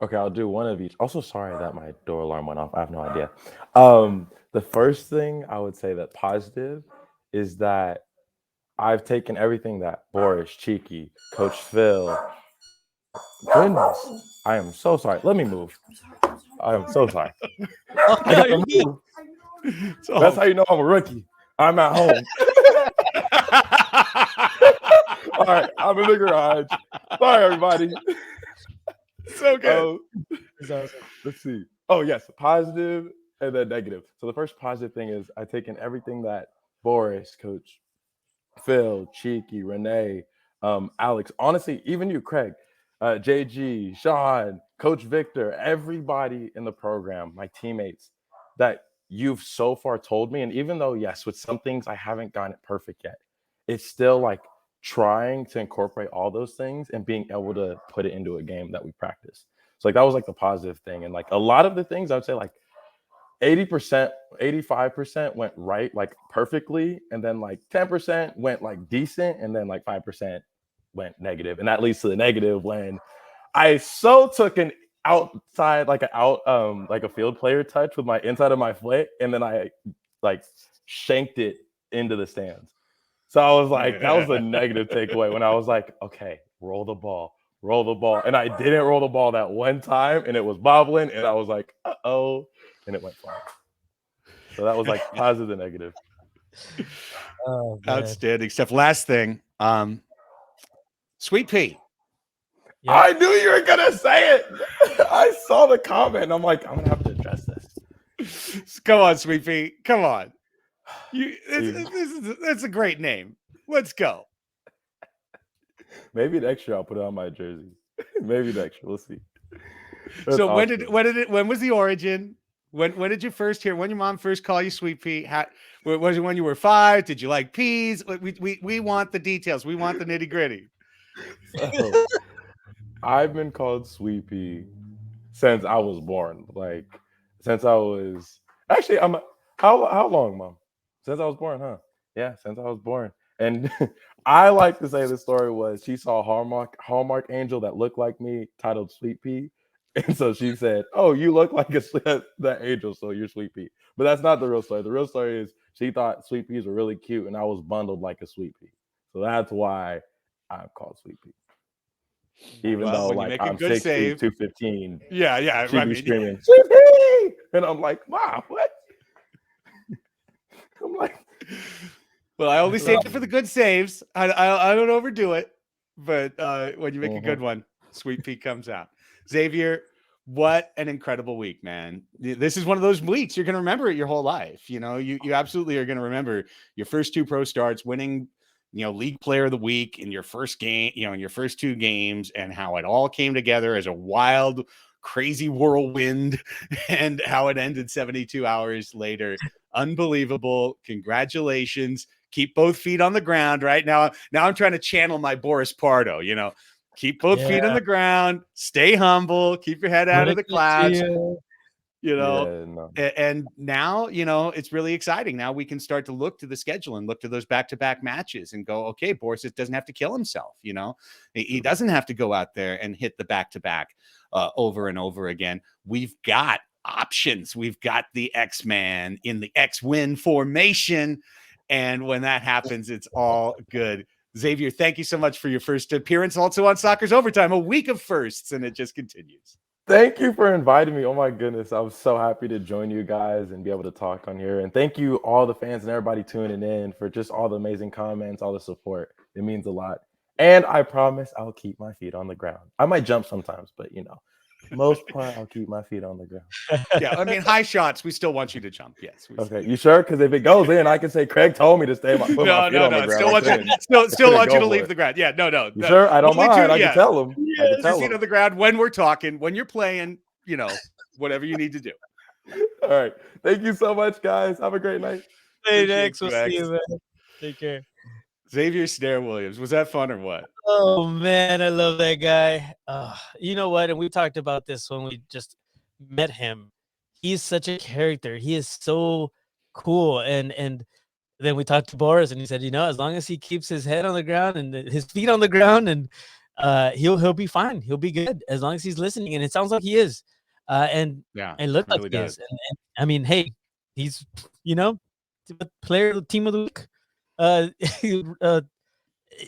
Okay, I'll do one of each. Also, sorry that my door alarm went off. I have no idea. The first thing I would say that positive is that I've taken everything that Boris, Cheeky, Coach Phil. Goodness, I am so sorry. Let me move. I am so sorry. I gotta move. That's how you know I'm a rookie. I'm at home. All right, I'm in the garage. Sorry, everybody. So good. Let's see. Oh, yes, positive and then negative. So the first positive thing is I've taken everything that Boris, Coach Phil, Cheeky, Renee, Alex, honestly, even you, Craig, JG, Sean, Coach Victor, everybody in the program, my teammates, that you've so far told me. And even though, yes, with some things I haven't gotten it perfect yet, it's still like trying to incorporate all those things and being able to put it into a game that we practice. So like that was like the positive thing. And like a lot of the things I would say like 80%, 85% went right, like perfectly. And then like 10% went like decent. And then like 5% went negative. And that leads to the negative when I took an outside, like a field player touch with my inside of my foot. And then I like shanked it into the stands. So I was like, that was a negative takeaway when I was like, okay, roll the ball. And I didn't roll the ball that one time and it was bobbling. And I was like, uh-oh. And it went far. So that was like positive and negative. Oh, outstanding stuff. Last thing, Sweet Pea. Yep. I knew you were going to say it. I saw the comment and I'm like, I'm going to have to address this. Come on, Sweet Pea. Come on. That's a great name. Let's go. Maybe next year I'll put it on my jersey. Maybe next year. We'll see. That's so awesome. when was the origin? When did you first hear? When your mom first called you Sweet Pea? Was it when you were 5? Did you like peas? We want the details. We want the nitty gritty. So, I've been called Sweet Pea since I was born. Like since I was actually how long, Mom? Since I was born, huh? Yeah, since I was born. And I like to say the story was she saw a Hallmark angel that looked like me titled Sweet Pea. And so she said, oh, you look like that angel, so you're Sweet Pea. But that's not the real story. The real story is she thought sweet peas were really cute and I was bundled like a sweet pea. So that's why I'm called Sweet Pea. Even though like I'm 6'2", 215. Yeah. She'd be screaming, Sweet Pea! And I'm like, wow, what? I'm like, well, I only saved it for the good saves. I don't overdo it, but when you make a good one, Sweet Pea comes out. Xavier, what an incredible week, man. This is one of those weeks you're going to remember it your whole life. You know, you absolutely are going to remember your first 2 pro starts, winning, league player of the week in your first game, in your first 2 games, and how it all came together as a wild, crazy whirlwind and how it ended 72 hours later. Unbelievable. Congratulations. Keep both feet on the ground right now. Now I'm trying to channel my Boris Pardo, keep both feet on the ground, stay humble, keep your head out of the clouds, and now, it's really exciting. Now we can start to look to the schedule and look to those back-to-back matches and go, okay, Boris doesn't have to kill himself. He doesn't have to go out there and hit the back-to-back over and over again. We've got options. We've got the X-Man in the X-Win formation. And when that happens, it's all good. Xavier, thank you so much for your first appearance also on Soccer's Overtime, a week of firsts, and it just continues. Thank you for inviting me. Oh, my goodness. I was so happy to join you guys and be able to talk on here. And thank you, all the fans and everybody tuning in, for just all the amazing comments, all the support. It means a lot. And I promise I'll keep my feet on the ground. I might jump sometimes, but, most part, I'll keep my feet on the ground. Yeah, I mean, high shots, we still want you to jump. Yes. Okay, you sure? Because if it goes in, I can say Craig told me to stay. Put my feet on the ground. Still want you to leave the ground. Yeah, no. You sure? I don't mind. I can tell them. I can tell them. On the ground when we're talking, when you're playing, whatever you need to do. All right. Thank you so much, guys. Have a great night. Hey, Dex. We'll see you, man. Take care. Xavier Snaer-Williams. Was that fun or what? Oh, man, I love that guy. You know what? And we talked about this when we just met him. He's such a character. He is so cool. And Then we talked to Boris, and he said, as long as he keeps his head on the ground and his feet on the ground, and he'll be fine. He'll be good as long as he's listening. And it sounds like he is. And Yeah, it looks it really like he does. is. And I mean, hey, he's player of the team of the week.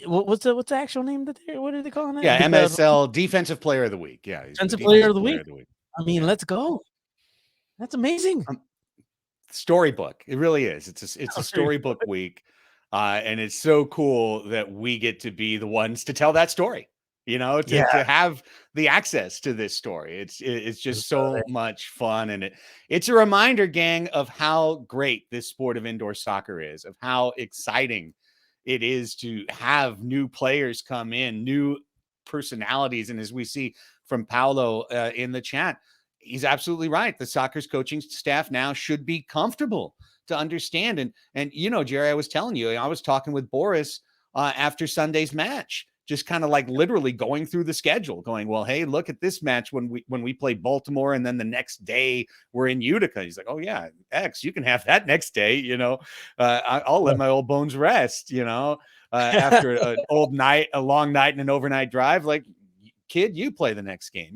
What's the actual name what are they calling it? Yeah, MSL Defensive Player of the Week. Yeah, he's the Defensive player of the week. week. I mean, let's go. That's amazing. Storybook. It really is. It's a storybook week. And it's so cool that we get to be the ones to tell that story, to have the access to this story. It's just so much fun. And it's a reminder, gang, of how great this sport of indoor soccer is, of how exciting it is to have new players come in, new personalities. And as we see from Paolo in the chat, he's absolutely right. The soccer's coaching staff now should be comfortable to understand. And Jerry, I was telling you, I was talking with Boris after Sunday's match, just kind of like literally going through the schedule, going, well, hey, look at this match when we play Baltimore, and then the next day we're in Utica. He's like, oh yeah, X, you can have that next day. I'll let my old bones rest. After a long night and an overnight drive, like, kid, you play the next game.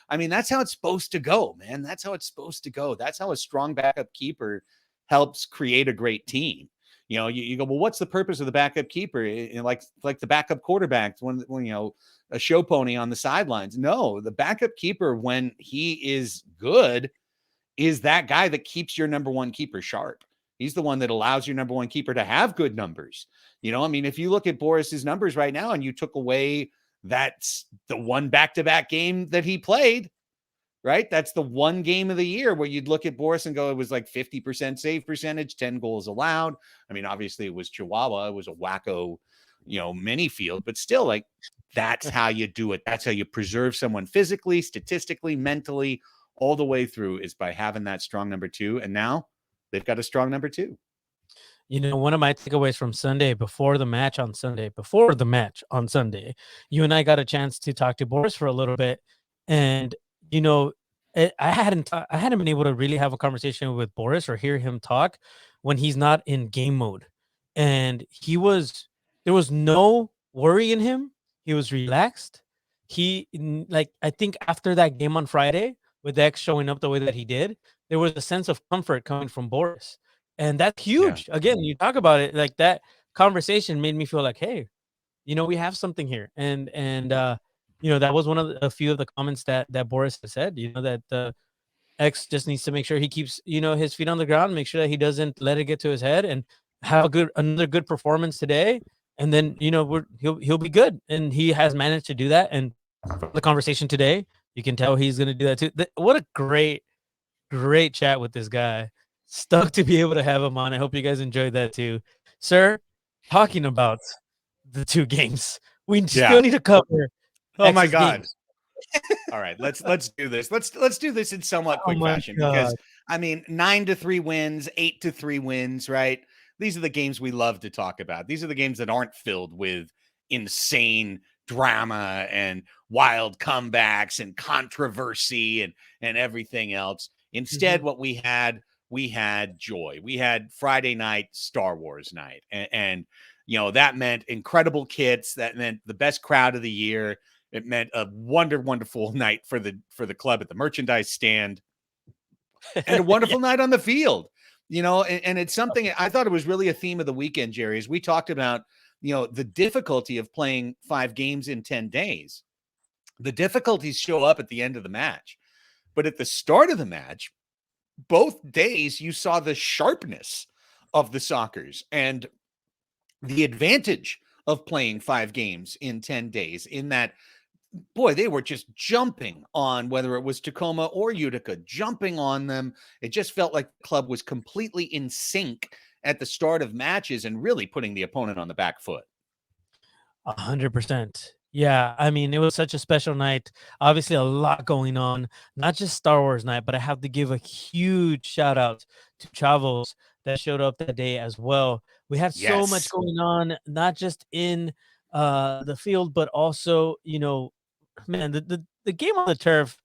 I mean, that's how it's supposed to go, man. That's how it's supposed to go. That's how a strong backup keeper helps create a great team. You go, well, what's the purpose of the backup keeper? Like the backup quarterback, when a show pony on the sidelines. No, the backup keeper, when he is good, is that guy that keeps your number one keeper sharp. He's the one that allows your number one keeper to have good numbers. I mean, if you look at Boris's numbers right now and you took away that's the one back-to-back game that he played, right? That's the one game of the year where you'd look at Boris and go, it was like 50% save percentage, 10 goals allowed. I mean, obviously it was Chihuahua. It was a wacko, mini field, but still, like, that's how you do it. That's how you preserve someone physically, statistically, mentally, all the way through, is by having that strong number two. And now they've got a strong number two. One of my takeaways from Sunday, before the match on Sunday, you and I got a chance to talk to Boris for a little bit. And, I hadn't been able to really have a conversation with Boris or hear him talk when he's not in game mode. And there was no worry in him. He was relaxed. I think after that game on Friday, with X showing up the way that he did, there was a sense of comfort coming from Boris. And that's huge. Yeah. Again, you talk about it, like, that conversation made me feel like, hey, we have something here. And that was one of a few of the comments that Boris has said, that X just needs to make sure he keeps, his feet on the ground, make sure that he doesn't let it get to his head, and have another good performance today. And then, he'll be good. And he has managed to do that. And from the conversation today, you can tell he's going to do that too. What a great chat with this guy. Stoked to be able to have him on. I hope you guys enjoyed that too. Sir, talking about the two games, we still need to cover. Oh my God. All right, let's do this. Let's do this in somewhat quick fashion, because I mean, 9-3 wins, 8-3 wins, right? These are the games we love to talk about. These are the games that aren't filled with insane drama and wild comebacks and controversy and everything else. Instead, what we had joy. We had Friday night Star Wars night. And that meant incredible kits. That meant the best crowd of the year. It meant a wonderful night for the club at the merchandise stand, and a wonderful night on the field. And it's something I thought it was really a theme of the weekend, Jerry, as we talked about, the difficulty of playing 5 games in 10 days. The difficulties show up at the end of the match. But at the start of the match, both days, you saw the sharpness of the Sockers and the advantage of playing 5 games in 10 days, in that, boy, they were just jumping on, whether it was Tacoma or Utica, jumping on them. It just felt like the club was completely in sync at the start of matches and really putting the opponent on the back foot. 100%. Yeah, I mean, it was such a special night. Obviously, a lot going on, not just Star Wars night, but I have to give a huge shout out to Chavos that showed up that day as well. We had so much going on, not just in the field, but also, man, the game on the turf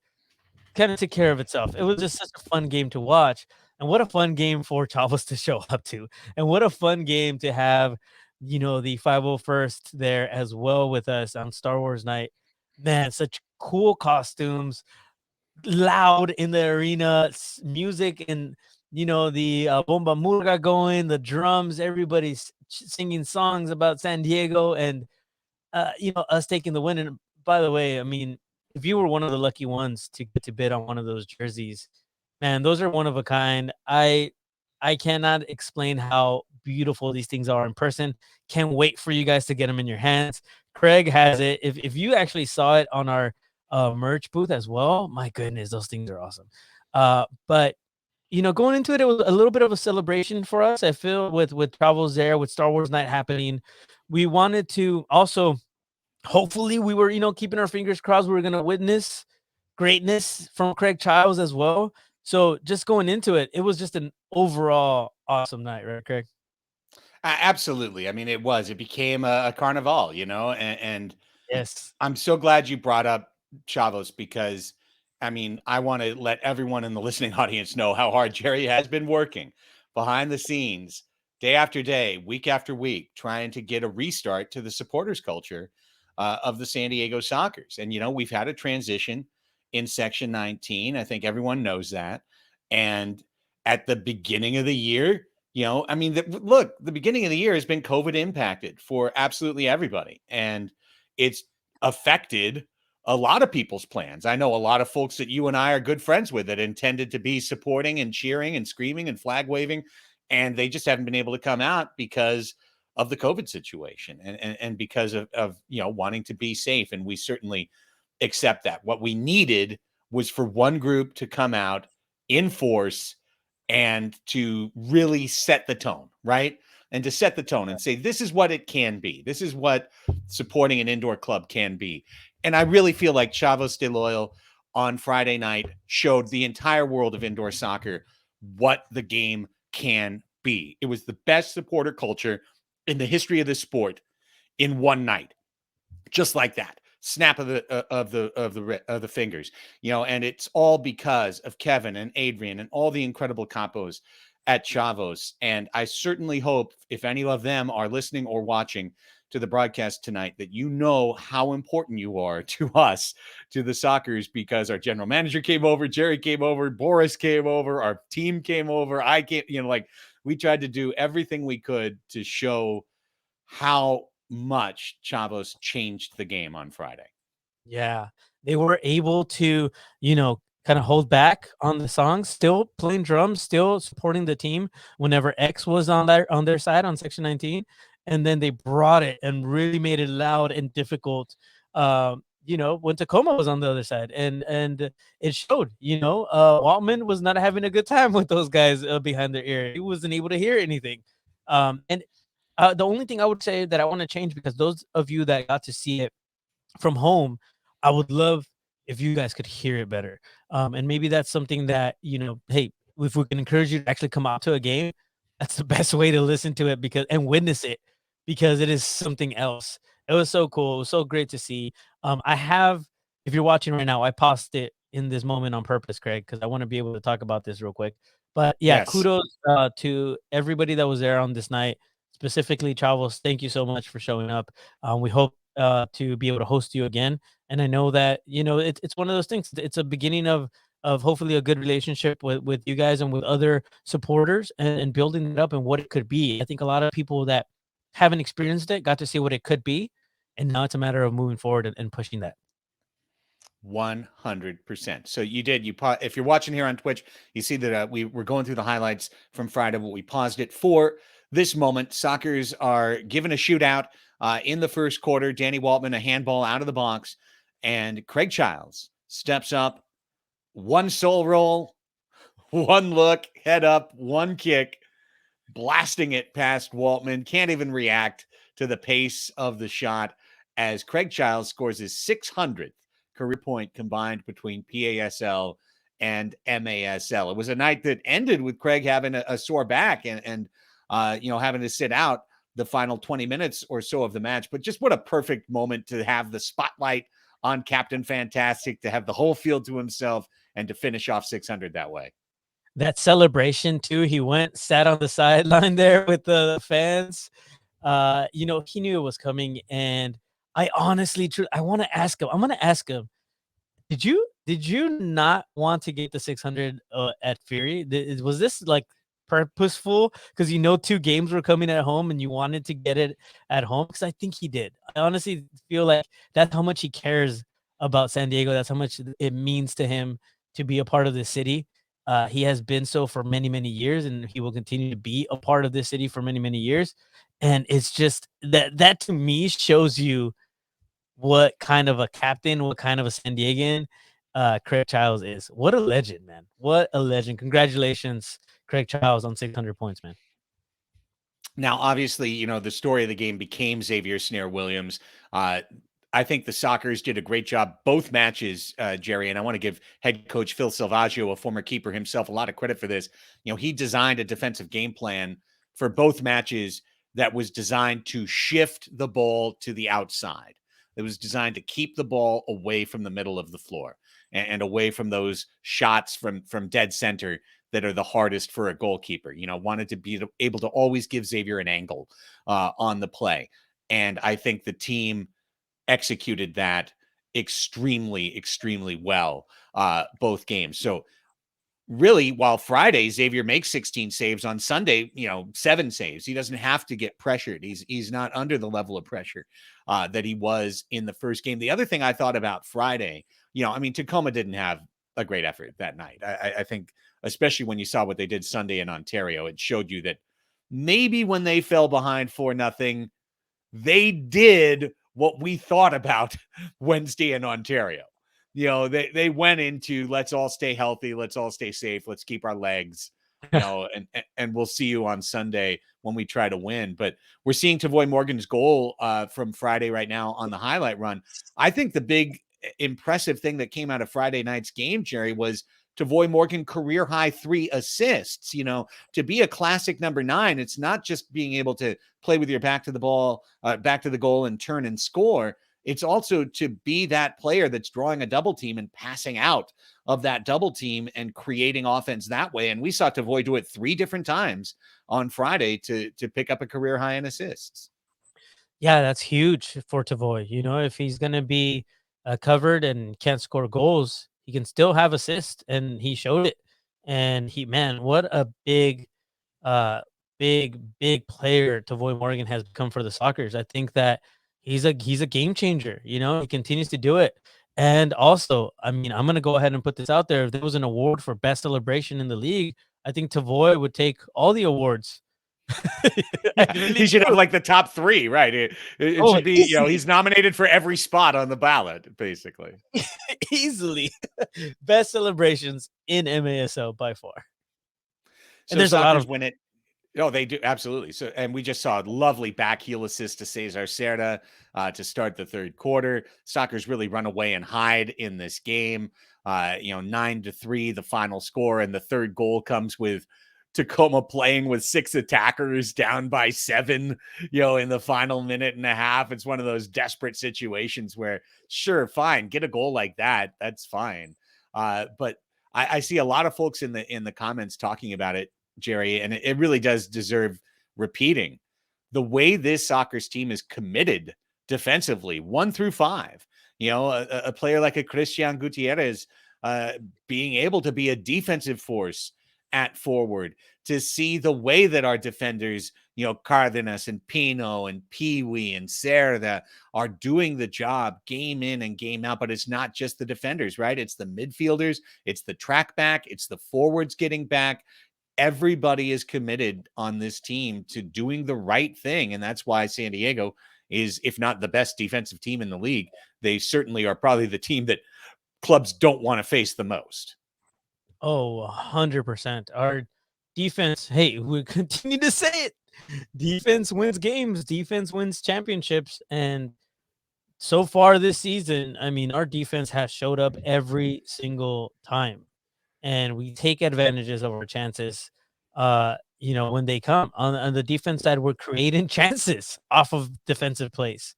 kind of took care of itself. It was just such a fun game to watch. And what a fun game for Chavos to show up to. And what a fun game to have, the 501st there as well with us on Star Wars night. Man, such cool costumes, loud in the arena, music and the bomba murga going, the drums, everybody's singing songs about San Diego, and us taking the win. And by the way, I mean, if you were one of the lucky ones to get to bid on one of those jerseys, man, those are one of a kind. I cannot explain how beautiful these things are in person. Can't wait for you guys to get them in your hands. Craig has it. If you actually saw it on our merch booth as well, my goodness, those things are awesome. But going into it, it was a little bit of a celebration for us. I feel with travels there, with Star Wars night happening, we wanted to also, hopefully, we were keeping our fingers crossed. We were going to witness greatness from Craig Childs as well. So just going into it, it was just an overall awesome night, right, Craig? Absolutely. I mean, it became a carnival, and Yes. I'm so glad you brought up Chavos because, I mean, I want to let everyone in the listening audience know how hard Jerry has been working behind the scenes, day after day, week after week, trying to get a restart to the supporters culture of the San Diego Sockers. And, we've had a transition in Section 19. I think everyone knows that. And at the beginning of the year, I mean, look, the beginning of the year has been COVID impacted for absolutely everybody. And it's affected a lot of people's plans. I know a lot of folks that you and I are good friends with that intended to be supporting and cheering and screaming and flag waving, and they just haven't been able to come out because of the COVID situation and because of wanting to be safe. And we certainly accept that. What we needed was for one group to come out in force and to really set the tone, right? And to set the tone and say, this is what it can be. This is what supporting an indoor club can be. And I really feel like Chavos de Loyal on Friday night showed the entire world of indoor soccer what the game can be. It was the best supporter culture in the history of the sport in one night, just like that. Snap of the fingers, and it's all because of Kevin and Adrian and all the incredible capos at Chavos. And I certainly hope if any of them are listening or watching to the broadcast tonight, that you know how important you are to us, to the Sockers, because our general manager came over, Jerry came over, Boris came over, our team came over. I came, we tried to do everything we could to show how much Chavos changed the game on Friday. Yeah, they were able to, kind of hold back on the songs, still playing drums, still supporting the team whenever X was on their side on Section 19, and then they brought it and really made it loud and difficult. When Tacoma was on the other side, and it showed. Waltman was not having a good time with those guys behind their ear. He wasn't able to hear anything. And the only thing I would say that I want to change, because those of you that got to see it from home, I would love if you guys could hear it better. And maybe that's something that, hey, if we can encourage you to actually come out to a game, that's the best way to listen to it and witness it, because it is something else. It was so cool. It was so great to see. If you're watching right now, I paused it in this moment on purpose, Craig, because I want to be able to talk about this real quick. But yeah, Yes. Kudos to everybody that was there on this night, specifically Chavos. Thank you so much for showing up. We hope to be able to host you again. And I know that, it's one of those things. It's a beginning of hopefully a good relationship with you guys and with other supporters, and building it up and what it could be. I think a lot of people that haven't experienced it got to see what it could be. And now it's a matter of moving forward and pushing that. 100%. So if you're watching here on Twitch, you see that we were going through the highlights from Friday, but we paused it for this moment. Sockers are given a shootout in the first quarter. Danny Waltman, a handball out of the box, and Craig Childs steps up, one soul roll, one look, head up, one kick, blasting it past Waltman. Can't even react to the pace of the shot as Craig Childs scores his 600th career point combined between PASL and MASL. It was a night that ended with Craig having a sore back and having to sit out the final 20 minutes or so of the match. But just what a perfect moment to have the spotlight on Captain Fantastic, to have the whole field to himself, and to finish off 600 that way. that celebration too. He went, sat on the sideline there with the fans. You know, he knew it was coming, and I honestly, I want to ask him. I'm gonna ask him. Did you not want to get the 600 at Fury? Was this like purposeful because you know 2 games were coming at home and you wanted to get it at home? Because I think he did. I honestly feel like that's how much he cares about San Diego. That's how much it means to him to be a part of this city. He has been so for many, many years, and he will continue to be a part of this city for many, many years. And it's just that to me shows you what kind of a captain, what kind of a San Diegan Craig Childs is. What a legend, man. What a legend. Congratulations, Craig Childs, on 600 points, man. Now, obviously, you know, the story of the game became Xavier Snaer-Williams. I think the Sockers did a great job both matches, Jerry, and I want to give head coach Phil Salvaggio, a former keeper himself, a lot of credit for this. You know, he designed a defensive game plan for both matches that was designed to shift the ball to the outside. It was designed to keep the ball away from the middle of the floor and away from those shots from dead center that are the hardest for a goalkeeper. You know, wanted to be able to always give Xavier an angle on the play. And I think the team executed that extremely, extremely well both games. So really, while Friday Xavier makes 16 saves, on Sunday, you know, 7 saves. He doesn't have to get pressured. He's not under the level of pressure that he was in the first game. The other thing I thought about Friday, you know, I mean, Tacoma didn't have a great effort that night. I think, especially when you saw what they did Sunday in Ontario, it showed you that maybe when they fell behind 4-0, they did what we thought about Wednesday in Ontario. You know, they went into, let's all stay healthy, let's all stay safe, let's keep our legs, you know, and we'll see you on Sunday when we try to win. But we're seeing Tavoy Morgan's goal from Friday right now on the highlight run. I think the big impressive thing that came out of Friday night's game, Jerry, was Tavoy Morgan career high 3 assists. You know, to be a classic number 9, it's not just being able to play with your back to the ball, back to the goal and turn and score. It's also to be that player that's drawing a double team and passing out of that double team and creating offense that way. And we saw Tavoy do it 3 different times on Friday to pick up a career high in assists. Yeah, that's huge for Tavoy. You know, if he's going to be covered and can't score goals, he can still have assists, and he showed it. And man, what a big player Tavoy Morgan has become for the Sockers. I think that he's a game changer. You know, he continues to do it. And also, I mean, I'm gonna go ahead and put this out there. If there was an award for best celebration in the league, I think Tavoy would take all the awards. He should have like the top 3, right? It should be, you know, he's nominated for every spot on the ballot, basically. Easily. Best celebrations in MASL by far. So and there's a lot of win it. Oh, they do. Absolutely. So, and we just saw a lovely back heel assist to Cesar Cerda to start the third quarter. Sockers really run away and hide in this game. You know, 9-3, the final score. And the third goal comes with Tacoma playing with 6 attackers down by 7, you know, in the final minute and a half. It's one of those desperate situations where, sure, fine, get a goal like that. That's fine. But I see a lot of folks in the comments talking about it, Jerry, and it really does deserve repeating. The way this Sockers team is committed defensively, 1 through 5, you know, a player like a Christian Gutierrez being able to be a defensive force at forward, to see the way that our defenders, you know, Cardenas and Pino and Pee-wee and Cerda are doing the job game in and game out. But it's not just the defenders, right? It's the midfielders, it's the track back, it's the forwards getting back. Everybody is committed on this team to doing the right thing. And that's why San Diego is, if not the best defensive team in the league, they certainly are probably the team that clubs don't want to face the most. Oh, 100%. Our defense, hey, we continue to say it. Defense wins games, defense wins championships. And so far this season, I mean, our defense has showed up every single time. And we take advantages of our chances, you know, when they come. On the defense side, we're creating chances off of defensive plays.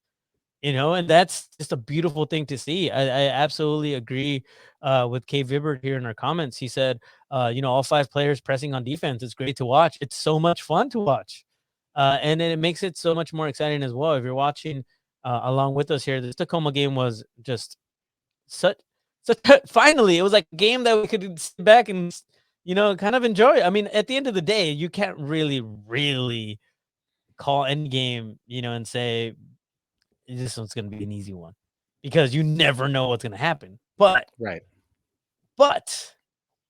And that's just a beautiful thing to see. I absolutely agree with K Vibert here in our comments. He said, all 5 players pressing on defense. It's great to watch. It's so much fun to watch. And it makes it so much more exciting as well. If you're watching along with us here, this Tacoma game was just such finally, it was like a game that we could sit back and, kind of enjoy. I mean, at the end of the day, you can't really call any game, and say this one's going to be an easy one because you never know what's going to happen. But Right.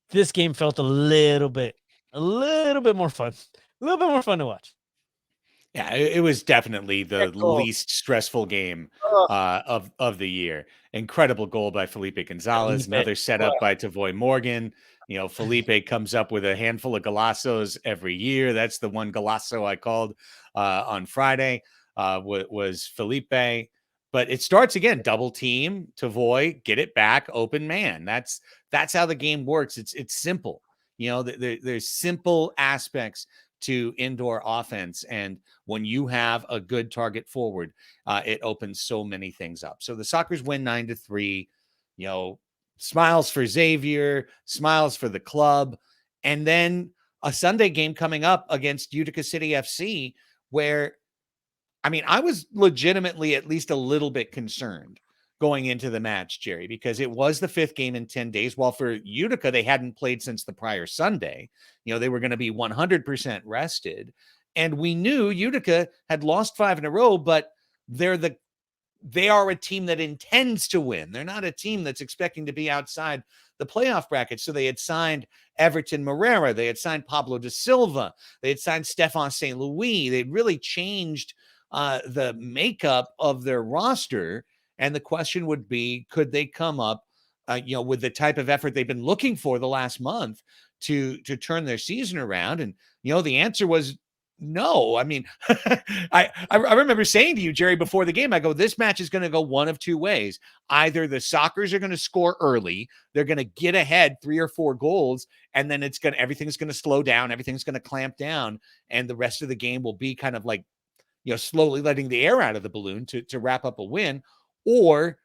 this game felt a little bit more fun, a little bit more fun to watch. Yeah, it was definitely the Goal. least stressful game Ugh. of the year. Incredible goal by Felipe Gonzalez. Felipe. Another setup by Tavoy Morgan. Felipe comes up with a handful of golazos every year. That's the one golazo I called on Friday. Was Felipe. But it starts again, double team, Tavoy, get it back, open man. That's how the game works. It's simple. There's simple aspects to indoor offense. And when you have a good target forward, it opens so many things up. So the Sockers win 9-3, smiles for Xavier, smiles for the club. And then a Sunday game coming up against Utica City FC, where, I was legitimately at least a little bit concerned going into the match, Jerry, because it was the 5th game in 10 days. While for Utica, they hadn't played since the prior Sunday. They were going to be 100% rested. And we knew Utica had lost 5 in a row, but they are a team that intends to win. They're not a team that's expecting to be outside the playoff bracket. So they had signed Everton Moreira. They had signed Pablo da Silva. They had signed Stefan St. Louis. They'd really changed the makeup of their roster. And the question would be, could they come up, with the type of effort they've been looking for the last month to turn their season around? And, the answer was no. I remember saying to you, Jerry, before the game, I go, this match is going to go one of two ways. Either the Sockers are going to score early, they're going to get ahead 3 or 4 goals, and then everything's going to slow down, everything's going to clamp down, and the rest of the game will be kind of like, slowly letting the air out of the balloon to wrap up a win. Or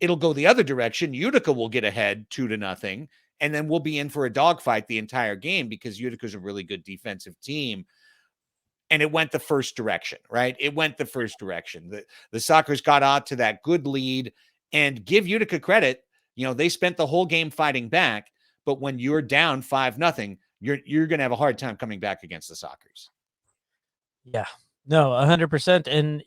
it'll go the other direction. Utica will get ahead 2-0, and then we'll be in for a dogfight the entire game because Utica's a really good defensive team. And it went the first direction, right? It went the first direction. The Sockers got out to that good lead, and give Utica credit. They spent the whole game fighting back, but when you're down 5-0, you're going to have a hard time coming back against the Sockers. Yeah. No, 100%. And,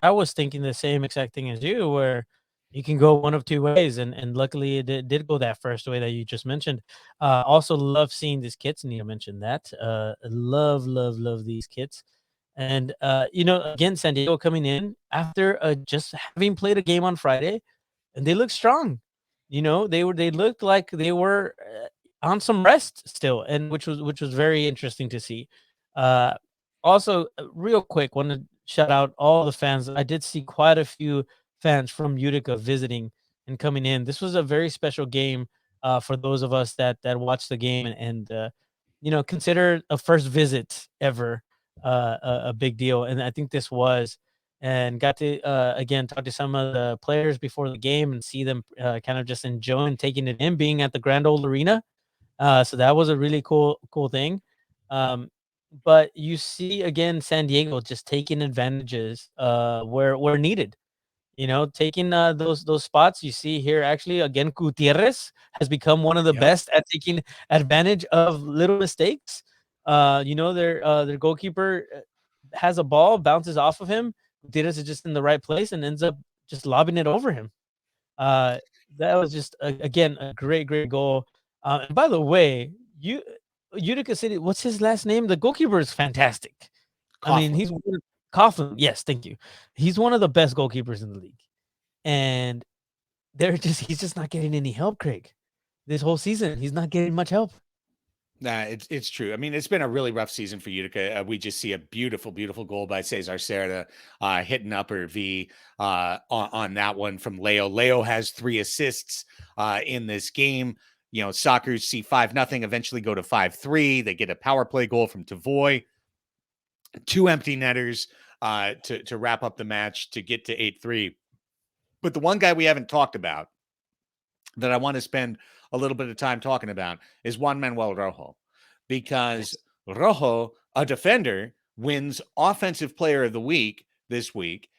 I was thinking the same exact thing as you, where you can go one of two ways. And luckily it did go that first way that you just mentioned. Also love seeing these kits. Nina mentioned that. Love these kits. And, again, San Diego coming in after just having played a game on Friday, and they look strong. They looked like they were on some rest still, and which was very interesting to see. Also, real quick, want to shout out all the fans. I did see quite a few fans from Utica visiting and coming in. This was a very special game for those of us that watched the game and consider a first visit ever a big deal. And I think this was, and got to again talk to some of the players before the game and see them kind of just enjoying taking it in, being at the Grand Old Arena. So that was a really cool thing. But you see again San Diego just taking advantages where needed. Taking those spots. You see here actually again Gutierrez has become one of the best at taking advantage of little mistakes. Their goalkeeper has a ball, bounces off of him. Gutierrez is just in the right place and ends up just lobbing it over him. That was just again a great goal. And by the way, Utica City, what's his last name? The goalkeeper is fantastic. Coughlin. He's Coughlin. Yes, thank you. He's one of the best goalkeepers in the league. And he's just not getting any help, Craig. This whole season, he's not getting much help. Nah, it's true. It's been a really rough season for Utica. We just see a beautiful goal by Cesar Cerda, hitting upper V on that one from Leo. Leo has 3 assists in this game. Sockers see 5-0, eventually go to 5-3. They get a power play goal from Tavoy. 2 empty netters to wrap up the match to get to 8-3. But the one guy we haven't talked about that I want to spend a little bit of time talking about is Juan Manuel Rojo, because Rojo, a defender, wins Offensive Player of the Week this week.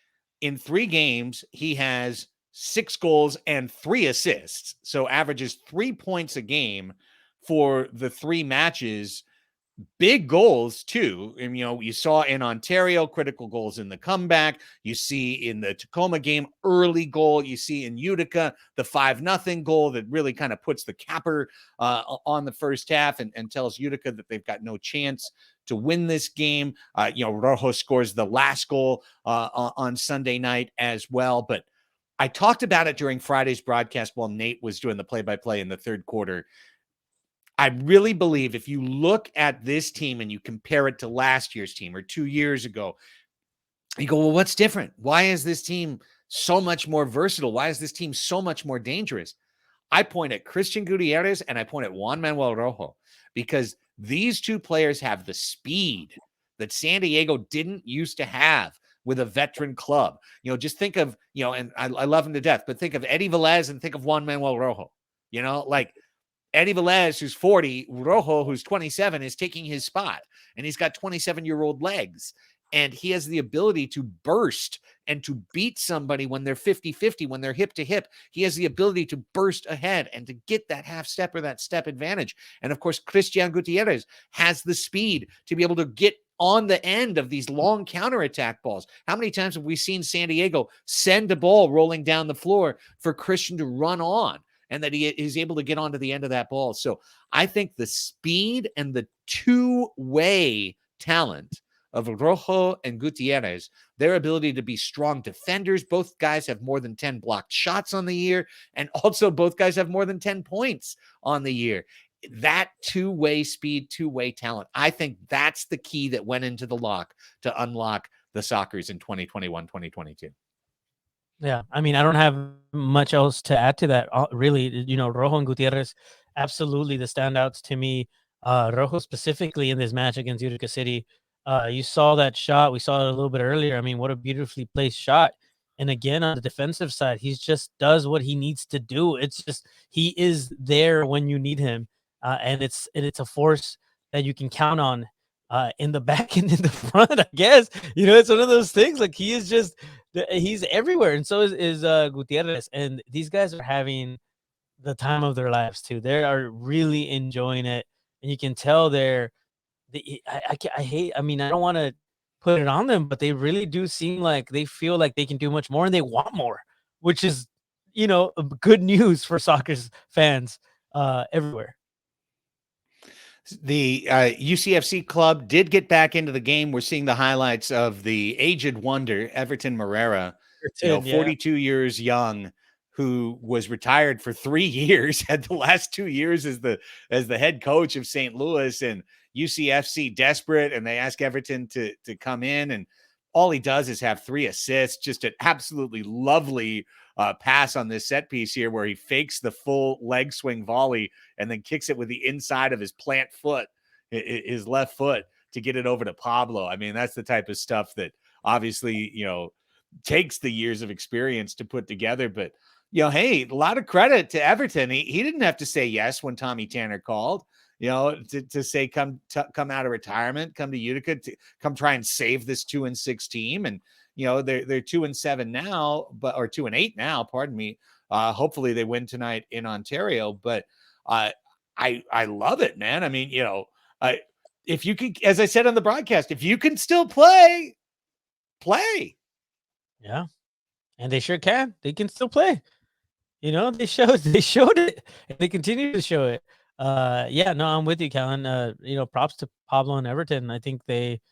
In 3 games, he has 6 goals and 3 assists, so averages 3 points a game for the 3 matches. Big goals too. And you saw in Ontario, critical goals in the comeback. You see in the Tacoma game, early goal. You see in Utica, the 5-0 goal that really kind of puts the capper on the first half and tells Utica that they've got no chance to win this game. Rojo scores the last goal on Sunday night as well. But I talked about it during Friday's broadcast while Nate was doing the play-by-play in the third quarter. I really believe if you look at this team and you compare it to last year's team or 2 years ago, you go, well, what's different? Why is this team so much more versatile? Why is this team so much more dangerous? I point at Christian Gutierrez and I point at Juan Manuel Rojo, because these 2 players have the speed that San Diego didn't used to have with a veteran club. Just think of, and I love him to death, but think of Eddie Velez and think of Juan Manuel Rojo. Like Eddie Velez, who's 40, Rojo, who's 27, is taking his spot, and he's got 27-year-old legs, and he has the ability to burst and to beat somebody when they're 50-50, when they're hip to hip. He has the ability to burst ahead and to get that half step or that step advantage. And of course, Christian Gutierrez has the speed to be able to get on the end of these long counterattack balls. How many times have we seen San Diego send a ball rolling down the floor for Christian to run on, and that he is able to get onto the end of that ball? So I think the speed and the 2-way talent of Rojo and Gutierrez, their ability to be strong defenders, both guys have more than 10 blocked shots on the year, and also both guys have more than 10 points on the year. That 2-way speed, 2-way talent, I think that's the key that went into the lock to unlock the Sockers in 2021, 2022. Yeah, I mean, I don't have much else to add to that. Really, Rojo and Gutierrez, absolutely the standouts to me. Rojo specifically in this match against Utica City. You saw that shot. We saw it a little bit earlier. I mean, what a beautifully placed shot. And again, on the defensive side, he just does what he needs to do. It's just he is there when you need him, and it's a force that you can count on in the back and in the front. I guess it's one of those things. Like he's everywhere, and so is Gutierrez. And these guys are having the time of their lives too. They are really enjoying it, and you can tell I don't want to put it on them, but they really do seem like they feel like they can do much more and they want more, which is good news for soccer fans everywhere. The UCFC club did get back into the game. We're seeing the highlights of the aged wonder, Everton Moreira, 42 years young, who was retired for 3 years, had the last 2 years as the head coach of St. Louis, and UCFC desperate, and they ask Everton to come in, and all he does is have 3 assists. Just an absolutely lovely pass on this set piece here, where he fakes the full leg swing volley and then kicks it with the inside of his plant foot, his left foot, to get it over to Pablo. I mean, that's the type of stuff that obviously, takes the years of experience to put together. But, hey, a lot of credit to Everton. He didn't have to say yes when Tommy Tanner called, to say, come out of retirement, come to Utica, to come try and save this 2-6 team. And, they're 2-7 now, or 2-8 now, pardon me. Hopefully they win tonight in Ontario, but I love it, man. I mean, if you can, as I said on the broadcast, if you can still play. Yeah. And they sure can. They can still play. They showed it, and they continue to show it. I'm with you, Callan. Props to Pablo and Everton. I think they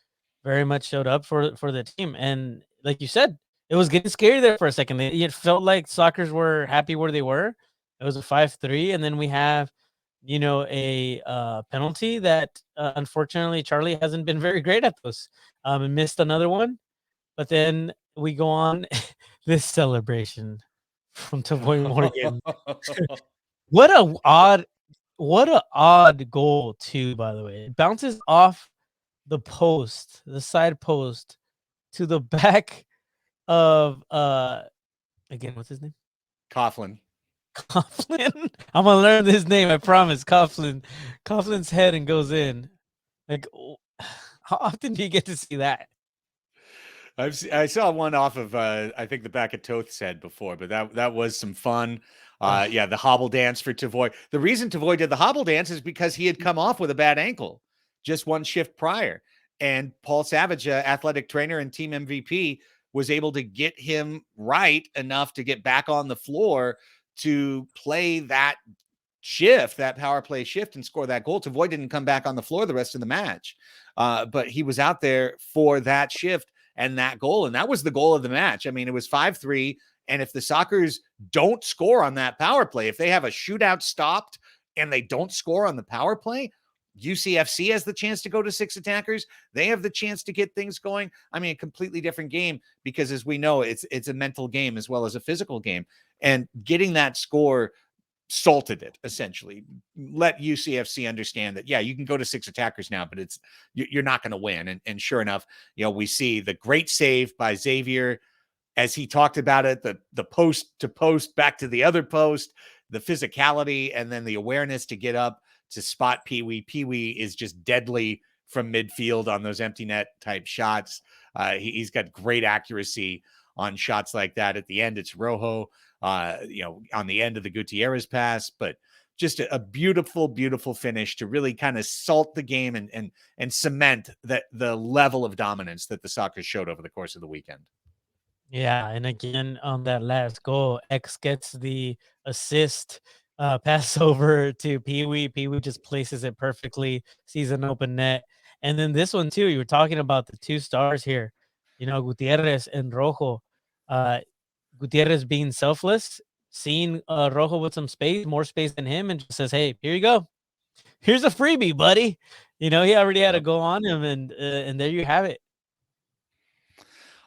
very much showed up for the team. And like you said, it was getting scary there for a second. It felt like Sockers were happy where they were. It was a 5-3, and then we have, a penalty that unfortunately Charlie hasn't been very great at those. And missed another one. But then we go on this celebration from Tavoy Morgan. What a odd goal too, by the way. It bounces off the post, the side post, to the back of Again, what's his name? Coughlin. Coughlin. I'm gonna learn this name. I promise. Coughlin. Coughlin's head and goes in. Like, how often do you get to see that? I saw one off of I think the back of Toth's head before, but that was some fun. Yeah, the hobble dance for Tavoy. The reason Tavoy did the hobble dance is because he had come off with a bad ankle just one shift prior, and Paul Savage, athletic trainer and team MVP, was able to get him right enough to get back on the floor to play that shift, that power play shift, and score that goal. Tavoy didn't come back on the floor the rest of the match, but he was out there for that shift and that goal, and that was the goal of the match. I mean, it was 5-3, and if the Sockers don't score on that power play, if they have a shootout stopped and they don't score on the power play, UCFC has the chance to go to 6 attackers. They have the chance to get things going. I mean, a completely different game, because as we know, it's a mental game as well as a physical game, and getting that score salted it, essentially. Let UCFC understand that, yeah, you can go to 6 attackers now, but you're not going to win. And sure enough, we see the great save by Xavier, as he talked about it, the post to post, back to the other post, the physicality, and then the awareness to get up to spot Pee Wee. Pee Wee is just deadly from midfield on those empty net type shots. He's got great accuracy on shots like that. At the end, it's Rojo, on the end of the Gutierrez pass, but just a beautiful, beautiful finish to really kind of salt the game and cement that the level of dominance that the Sockers showed over the course of the weekend. Yeah, and again on that last goal, X gets the assist, pass over to Pee Wee. Pee Wee just places it perfectly, sees an open net. And then this one too, you were talking about the 2 stars here, Gutierrez and Rojo. Gutierrez being selfless, seeing Rojo with some space, more space than him, and just says, "Hey, here you go. Here's a freebie, buddy." He already had a goal on him, and there you have it.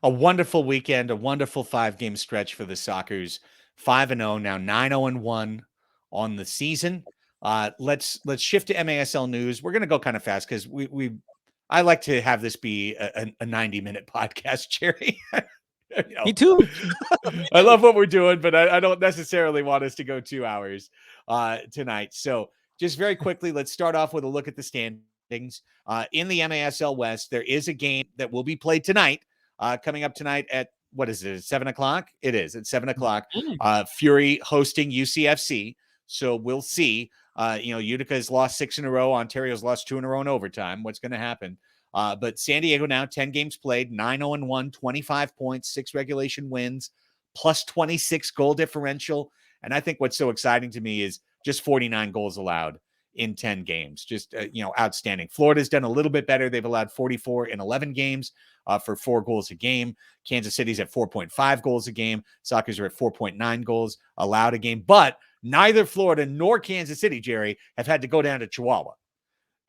A wonderful weekend, a wonderful 5-game stretch for the Sockers. 5-0, now 9-0-1 on the season. Let's shift to MASL news. We're going to go kind of fast because I like to have this be a 90-minute podcast, Jerry. Me too. I love what we're doing, but I don't necessarily want us to go 2 hours tonight. So just very quickly, let's start off with a look at the standings. In the MASL West, there is a game that will be played tonight, coming up tonight at, what is it, 7 o'clock? It is at 7 o'clock. Fury hosting UCFC. So we'll see. Utica has lost 6 in a row. Ontario's lost 2 in a row in overtime. What's going to happen? But San Diego now 10 games played, 9-0-1, 25 points, 6 regulation wins, plus 26 goal differential. And I think what's so exciting to me is just 49 goals allowed in 10 games. Just, outstanding. Florida's done a little bit better. They've allowed 44 in 11 games for 4 goals a game. Kansas City's at 4.5 goals a game. Sockers are at 4.9 goals allowed a game. But neither Florida nor Kansas City, Jerry, have had to go down to Chihuahua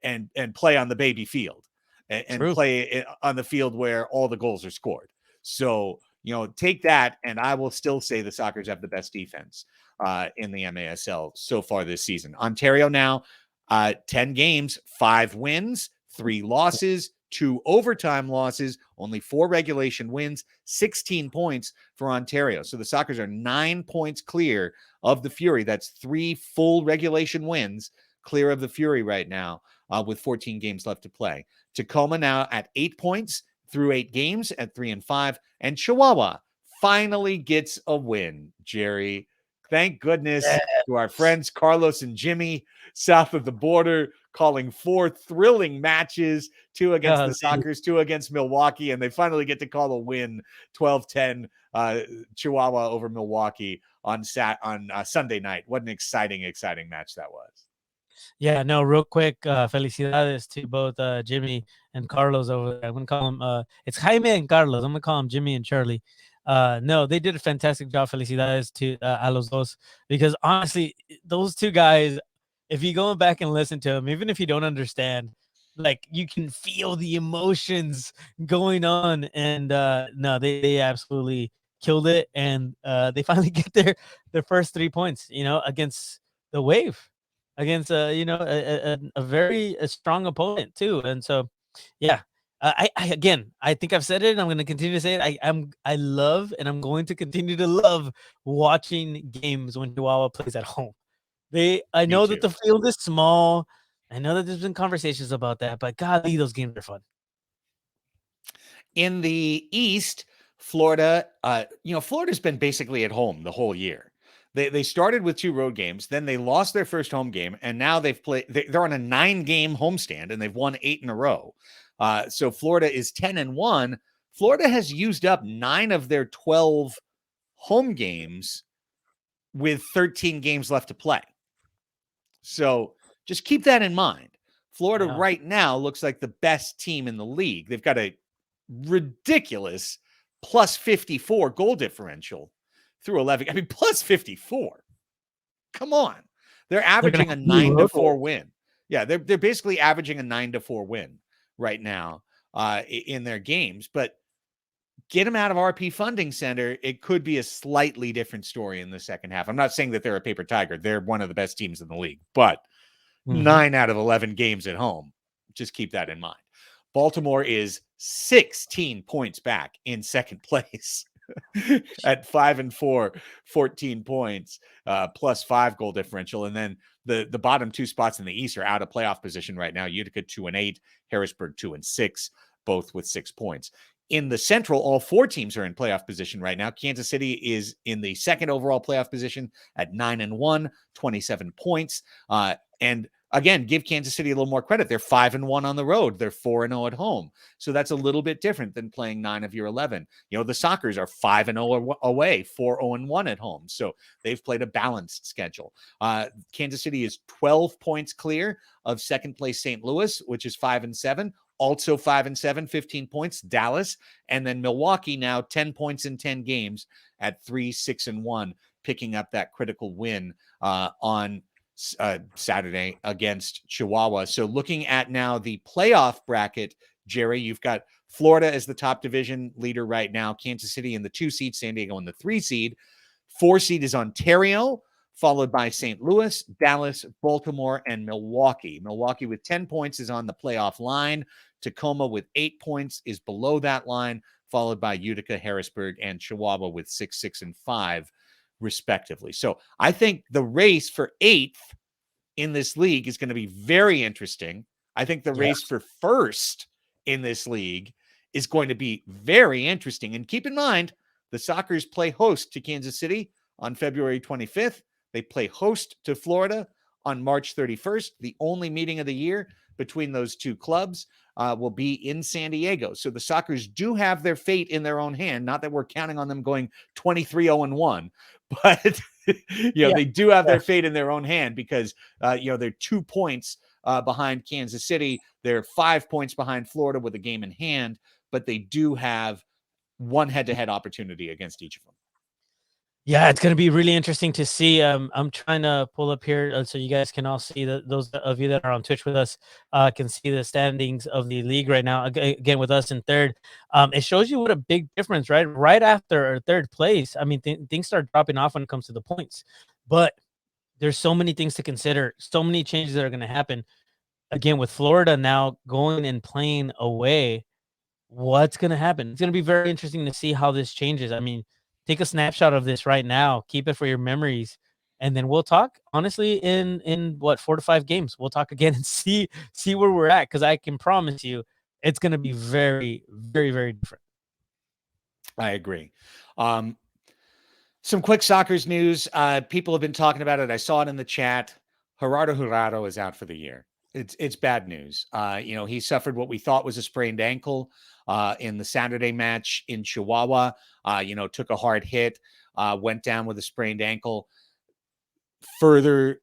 and play on the baby field. And play on the field where all the goals are scored. So, take that, and I will still say the Sockers have the best defense in the MASL so far this season. Ontario now, 10 games, 5 wins, 3 losses, 2 overtime losses, only 4 regulation wins, 16 points for Ontario. So the Sockers are 9 points clear of the Fury. That's 3 full regulation wins clear of the Fury right now, with 14 games left to play. Tacoma now at 8 points through 8 games at 3-5. And Chihuahua finally gets a win, Jerry. Thank goodness to our friends Carlos and Jimmy south of the border, calling 4 thrilling matches, 2 against the Sockers, 2 against Milwaukee, and they finally get to call a win, 12-10 Chihuahua over Milwaukee on Sunday night. What an exciting match that was. Yeah, no, real quick, felicidades to both Jimmy and Carlos over there. I'm going to call them, it's Jaime and Carlos. I'm going to call them Jimmy and Charlie. No, they did a fantastic job. Felicidades to a los dos, because honestly, those 2 guys, if you go back and listen to them, even if you don't understand, like, you can feel the emotions going on. And no, they absolutely killed it. And they finally get their first 3 points, against the Wave, against a very strong opponent too. And so, yeah, Again, I think I've said it, and I'm going to continue to say it. I love, and I'm going to continue to love watching games when Chihuahua plays at home. I Me know that too. the field is small. I know that there's been conversations about that, but golly, those games are fun. In the East, Florida, Florida's been basically at home the whole year. They started with 2 road games, then they lost their first home game, and now they're on a 9-game homestand, and they've won 8 in a row. So Florida is 10-1. Florida has used up 9 of their 12 home games with 13 games left to play. So just keep that in mind. Florida right now looks like the best team in the league. They've got a ridiculous plus 54 goal differential through 11. I mean, plus 54. Come on. They're averaging a 9-4 win. Yeah, they're basically averaging a 9-4 win right now in their games. But get them out of RP Funding Center, it could be a slightly different story in the second half. I'm not saying that they're a paper tiger. They're one of the best teams in the league, but 9 out of 11 games at home. Just keep that in mind. Baltimore is 16 points back in second place at 5-4, 14 points, plus 5 goal differential. And then the bottom 2 spots in the East are out of playoff position right now. Utica 2-8, Harrisburg 2-6, both with 6 points. In the Central, all 4 teams are in playoff position right now. Kansas City is in the second overall playoff position at 9-1, 27 points. And again, give Kansas City a little more credit. They're 5-1 on the road. They're 4-0 at home. So that's a little bit different than playing 9 of your 11. You know, the Sockers are 5-0 away, 4-0-1 at home. So they've played a balanced schedule. Kansas City is 12 points clear of second place St. Louis, which is 5-7. Also 5-7, 15 points, Dallas. And then Milwaukee now 10 points in 10 games at 3-6-1, picking up that critical win on Saturday against Chihuahua. So looking at now the playoff bracket, Jerry, you've got Florida as the top division leader right now, Kansas City in the 2 seed, San Diego in the 3 seed. 4 seed is Ontario, followed by St. Louis, Dallas, Baltimore, and Milwaukee. Milwaukee with 10 points is on the playoff line. Tacoma with 8 points is below that line, followed by Utica, Harrisburg, and Chihuahua with 6, 6, and 5, respectively. So I think the race for 8th in this league is going to be very interesting. I think the race for 1st in this league is going to be very interesting. And keep in mind, the Sockers play host to Kansas City on February 25th. They play host to Florida on March 31st. The only meeting of the year between those 2 clubs will be in San Diego. So the Sockers do have their fate in their own hand. Not that we're counting on them going 23-0-1, but they do have their fate in their own hand because they're 2 points behind Kansas City. They're 5 points behind Florida with a game in hand, but they do have one head-to-head opportunity against each of them. Yeah, it's going to be really interesting to see. I'm trying to pull up here so you guys can all see those of you that are on Twitch with us can see the standings of the league right now. Again, with us in 3rd, it shows you what a big difference, right? Right after 3rd place, I mean, things start dropping off when it comes to the points. But there's so many things to consider, so many changes that are going to happen. Again, with Florida now going and playing away, what's going to happen? It's going to be very interesting to see how this changes. I mean, take a snapshot of this right now, keep it for your memories, and then we'll talk honestly in what 4 to 5 games. We'll talk again and see where we're at, because I can promise you it's going to be very, very, very different. I agree. Some quick Sockers news. People have been talking about it. I saw it in the chat. Gerardo is out for the year. It's bad news. He suffered what we thought was a sprained ankle in the Saturday match in Chihuahua. Took a hard hit, went down with a sprained ankle. Further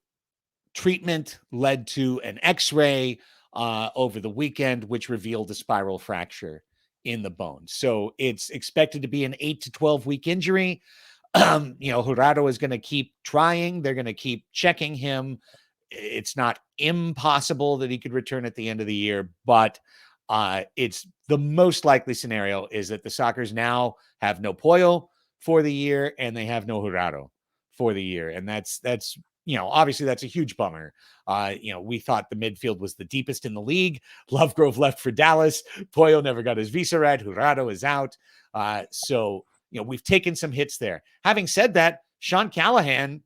treatment led to an X-ray over the weekend, which revealed a spiral fracture in the bone. So it's expected to be an 8 to 12 week injury. Gerardo is going to keep trying. They're going to keep checking him. It's not impossible that he could return at the end of the year, but it's the most likely scenario is that the Sockers now have no Pollo for the year and they have no Gerardo for the year. And that's obviously that's a huge bummer. We thought the midfield was the deepest in the league. Lovegrove left for Dallas. Pollo never got his visa right. Jurado is out. So we've taken some hits there. Having said that, Sean Callahan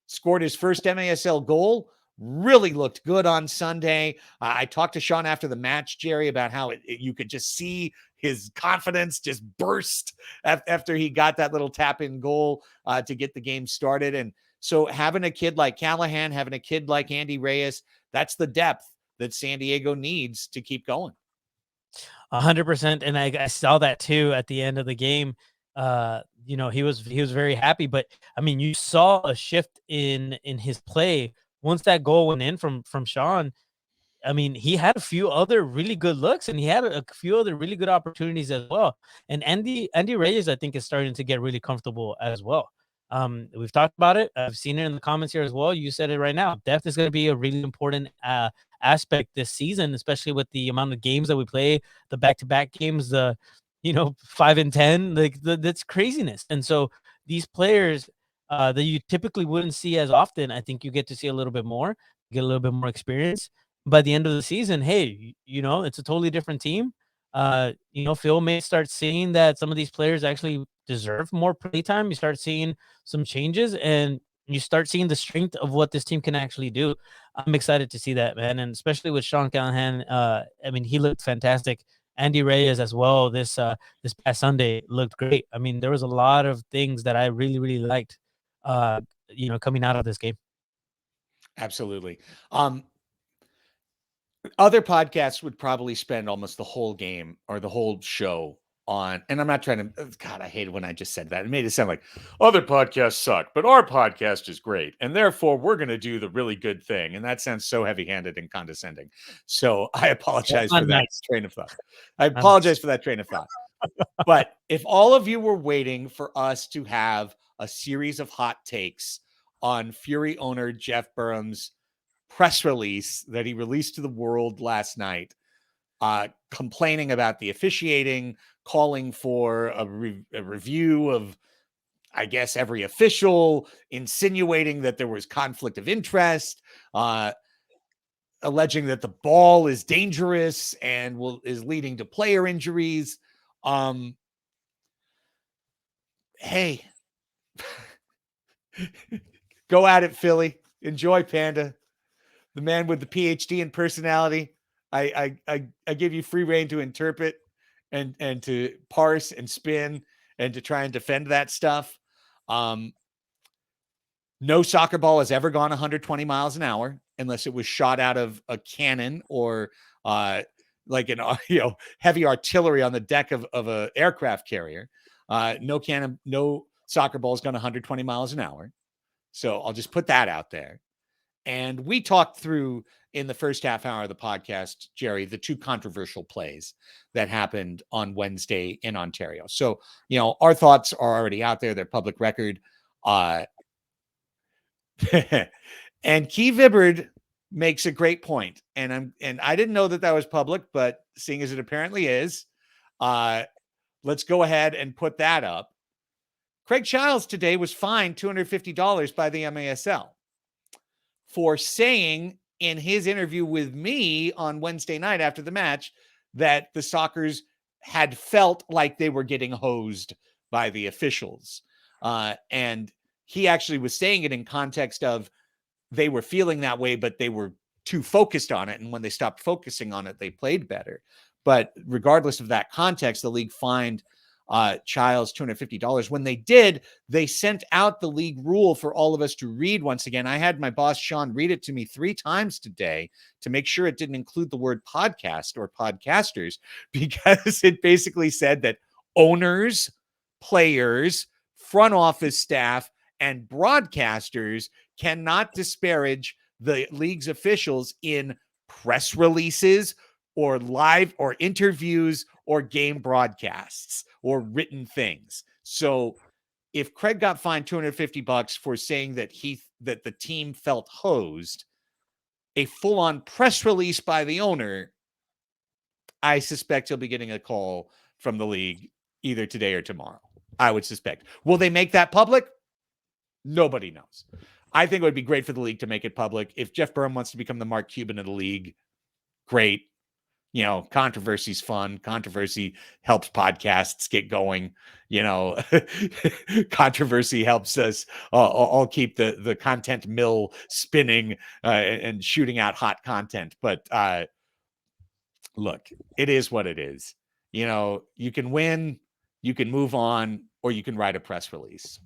scored his first MASL goal. Really looked good on Sunday. I talked to Sean after the match, Jerry, about how you could just see his confidence just burst after he got that little tap-in goal to get the game started. And so having a kid like Callahan, having a kid like Andy Reyes, that's the depth that San Diego needs to keep going. 100%. And I saw that too at the end of the game. He was very happy, but I mean, you saw a shift in his play once that goal went in from Sean. I mean, he had a few other really good looks, and he had a few other really good opportunities as well. And Andy Reyes, I think, is starting to get really comfortable as well. We've talked about it. I've seen it in the comments here as well. You said it right now. Depth is going to be a really important aspect this season, especially with the amount of games that we play, the back-to-back games, the 5 and 10, that's craziness. And so these players that you typically wouldn't see as often, I think you get to see a little bit more, get a little bit more experience. By the end of the season, hey, it's a totally different team. Phil may start seeing that some of these players actually deserve more playtime. You start seeing some changes, and you start seeing the strength of what this team can actually do. I'm excited to see that, man, and especially with Sean Callahan. I mean, he looked fantastic. Andy Reyes as well. This past Sunday looked great. I mean, there was a lot of things that I really, really liked. Coming out of this game. Absolutely. Other podcasts would probably spend almost the whole game or the whole show on, and I'm not trying to, God, I hate it when I just said that. It made it sound like other podcasts suck, but our podcast is great. And therefore we're going to do the really good thing. And that sounds so heavy-handed and condescending. So I apologize for that train of thought. I apologize for that train of thought. But if all of you were waiting for us to have a series of hot takes on Fury owner Jeff Burham's press release that he released to the world last night, complaining about the officiating, calling for a review of, I guess, every official, insinuating that there was conflict of interest, alleging that the ball is dangerous and is leading to player injuries. Hey, go at it, Philly. Enjoy, Panda. The man with the PhD in personality. I give you free reign to interpret and to parse and spin and to try and defend that stuff. No soccer ball has ever gone 120 miles an hour unless it was shot out of a cannon or like an heavy artillery on the deck of an aircraft carrier. No soccer ball has gone 120 miles an hour. So I'll just put that out there. And we talked through in the first half hour of the podcast, Jerry, the two controversial plays that happened on Wednesday in Ontario. So, our thoughts are already out there. They're public record. And Key Vibbard makes a great point. And I didn't know that was public, but seeing as it apparently is, let's go ahead and put that up. Craig Childs today was fined $250 by the MASL for saying in his interview with me on Wednesday night after the match that the Sockers had felt like they were getting hosed by the officials. And he actually was saying it in context of they were feeling that way, but they were too focused on it. And when they stopped focusing on it, they played better. But regardless of that context, the league fined Childs $250. When they did, they sent out the league rule for all of us to read once again. I had my boss Sean read it to me 3 times today to make sure it didn't include the word podcast or podcasters, because it basically said that owners, players, front office staff, and broadcasters cannot disparage the league's officials in press releases or live or interviews or game broadcasts or written things. So if Craig got fined $250 for saying that the team felt hosed, a full-on press release by the owner, I suspect he'll be getting a call from the league either today or tomorrow. I would suspect. Will they make that public? Nobody knows. I think it would be great for the league to make it public. If Jeff Burnham wants to become the Mark Cuban of the league, great. Controversy's fun. Controversy helps podcasts get going. Controversy helps us all keep the content mill spinning and shooting out hot content. But look, it is what it is. You can win, you can move on, or you can write a press release.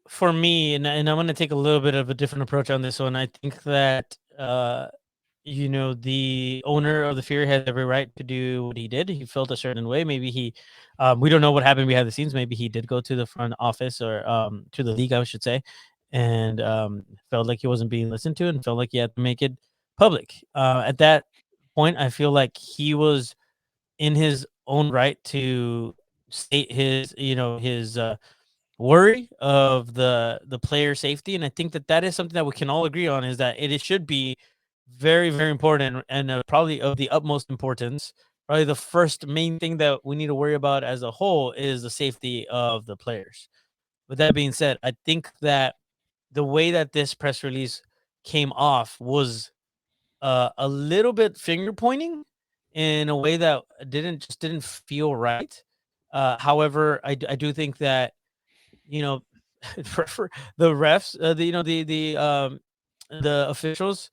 For me, and I'm going to take a little bit of a different approach on this one. I think that, the owner of the Fury has every right to do what he did. He felt a certain way. Maybe we don't know what happened behind the scenes. Maybe he did go to the front office or to the league, I should say, and felt like he wasn't being listened to and felt like he had to make it public. At that point, I feel like he was in his own right to state his worry of the player safety, and I think that is something that we can all agree on, is that it should be very, very important and probably of the utmost importance. Probably the first main thing that we need to worry about as a whole is the safety of the players. With that being said, I think that the way that this press release came off was a little bit finger pointing in a way that didn't feel right. However, I do think that for the refs, the officials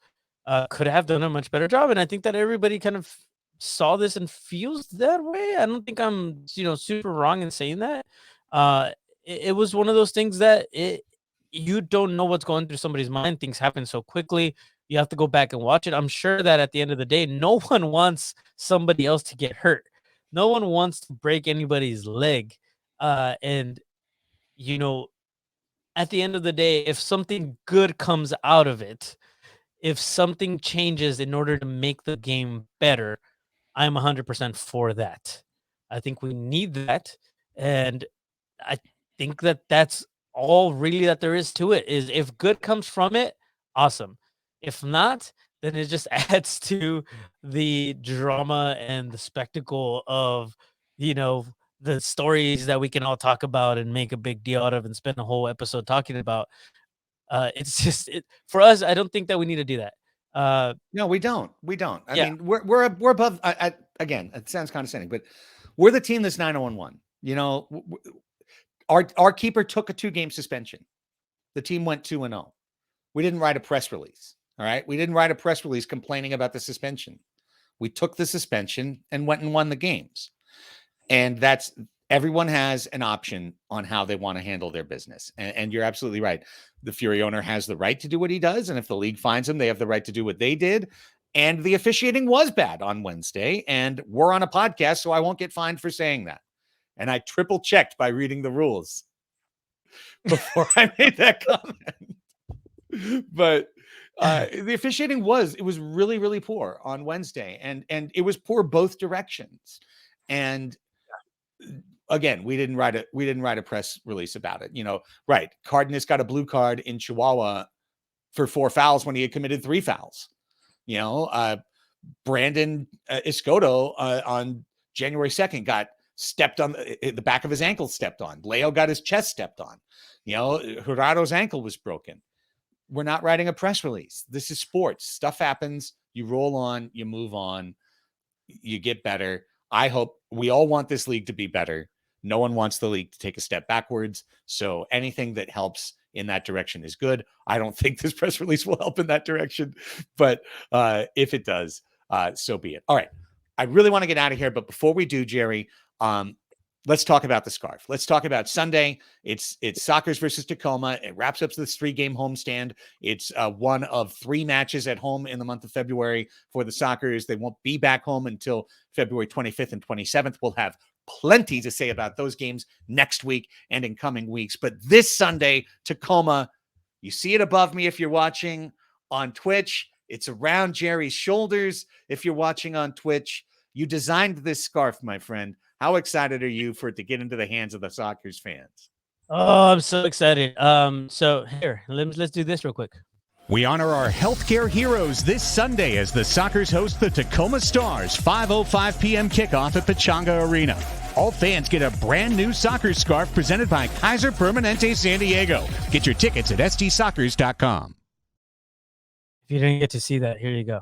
could have done a much better job, and I think that everybody kind of saw this and feels that way. I don't think I'm super wrong in saying that. It was one of those things that you don't know what's going through somebody's mind. Things happen so quickly. You have to go back and watch it. I'm sure that at the end of the day, no one wants somebody else to get hurt. No one wants to break anybody's leg. And at the end of the day, if something good comes out of it, if something changes in order to make the game better, I'm 100% for that. I think we need that. And I think that that's all really that there is to it. Is if good comes from it, awesome. If not, then it just adds to the drama and the spectacle of, the stories that we can all talk about and make a big deal out of and spend a whole episode talking about. It's just for us. I don't think that we need to do that. No, we don't. We don't. I Yeah. mean, we're above. Again, it sounds condescending, but we're the team that's 9-0-1. Our keeper took a 2-game suspension. The team went 2-0. We didn't write a press release. All right, we didn't write a press release complaining about the suspension. We took the suspension and went and won the games. And everyone has an option on how they want to handle their business. And you're absolutely right. The Fury owner has the right to do what he does. And if the league finds him, they have the right to do what they did. And the officiating was bad on Wednesday. And we're on a podcast, so I won't get fined for saying that. And I triple checked by reading the rules before I made that comment. But the officiating was really, really poor on Wednesday. And it was poor both directions. And again, we didn't write a press release about it. Right. Cardenas got a blue card in Chihuahua for 4 fouls when he had committed 3 fouls. Brandon Escoto on January 2nd got stepped on the back of his ankle, stepped on. Leo got his chest stepped on. Gerardo's ankle was broken. We're not writing a press release. This is sports. Stuff happens. You roll on, you move on, you get better. I hope we all want this league to be better. No one wants the league to take a step backwards. So anything that helps in that direction is good. I don't think this press release will help in that direction, but if it does, so be it. All right. I really want to get out of here, but before we do, Jerry, let's talk about the scarf. Let's talk about Sunday. It's Sockers versus Tacoma. It wraps up this 3-game homestand. It's one of 3 matches at home in the month of February for the Sockers. They won't be back home until February 25th and 27th. We'll have plenty to say about those games next week and in coming weeks. But this Sunday, Tacoma, you see it above me if you're watching on Twitch. It's around Jerry's shoulders if you're watching on Twitch. You designed this scarf, my friend. How excited are you for it to get into the hands of the Sockers fans? Oh, I'm so excited. So here, let's do this real quick. We honor our healthcare heroes this Sunday as the Sockers host the Tacoma Stars, 5:05 p.m. kickoff at Pechanga Arena. All fans get a brand new soccer scarf presented by Kaiser Permanente San Diego. Get your tickets at stsockers.com. If you didn't get to see that, here you go.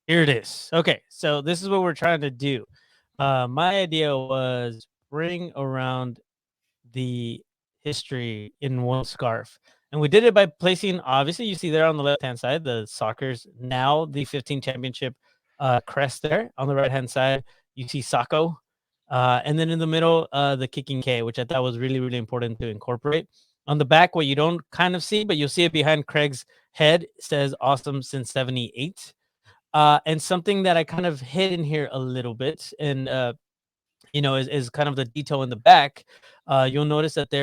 Here it is. Okay, so this is what we're trying to do. My idea was bring around the history in one scarf. And we did it by placing, obviously, you see there on the left-hand side, the Sockers, now the 15 championship crest there. On the right-hand side, you see Sacco. And then in the middle, the kicking K, which I thought was really, really important to incorporate. On the back, what you don't kind of see, but you'll see it behind Craig's head, says awesome since 78. And something that I kind of hid in here a little bit, and is kind of the detail in the back. You'll notice that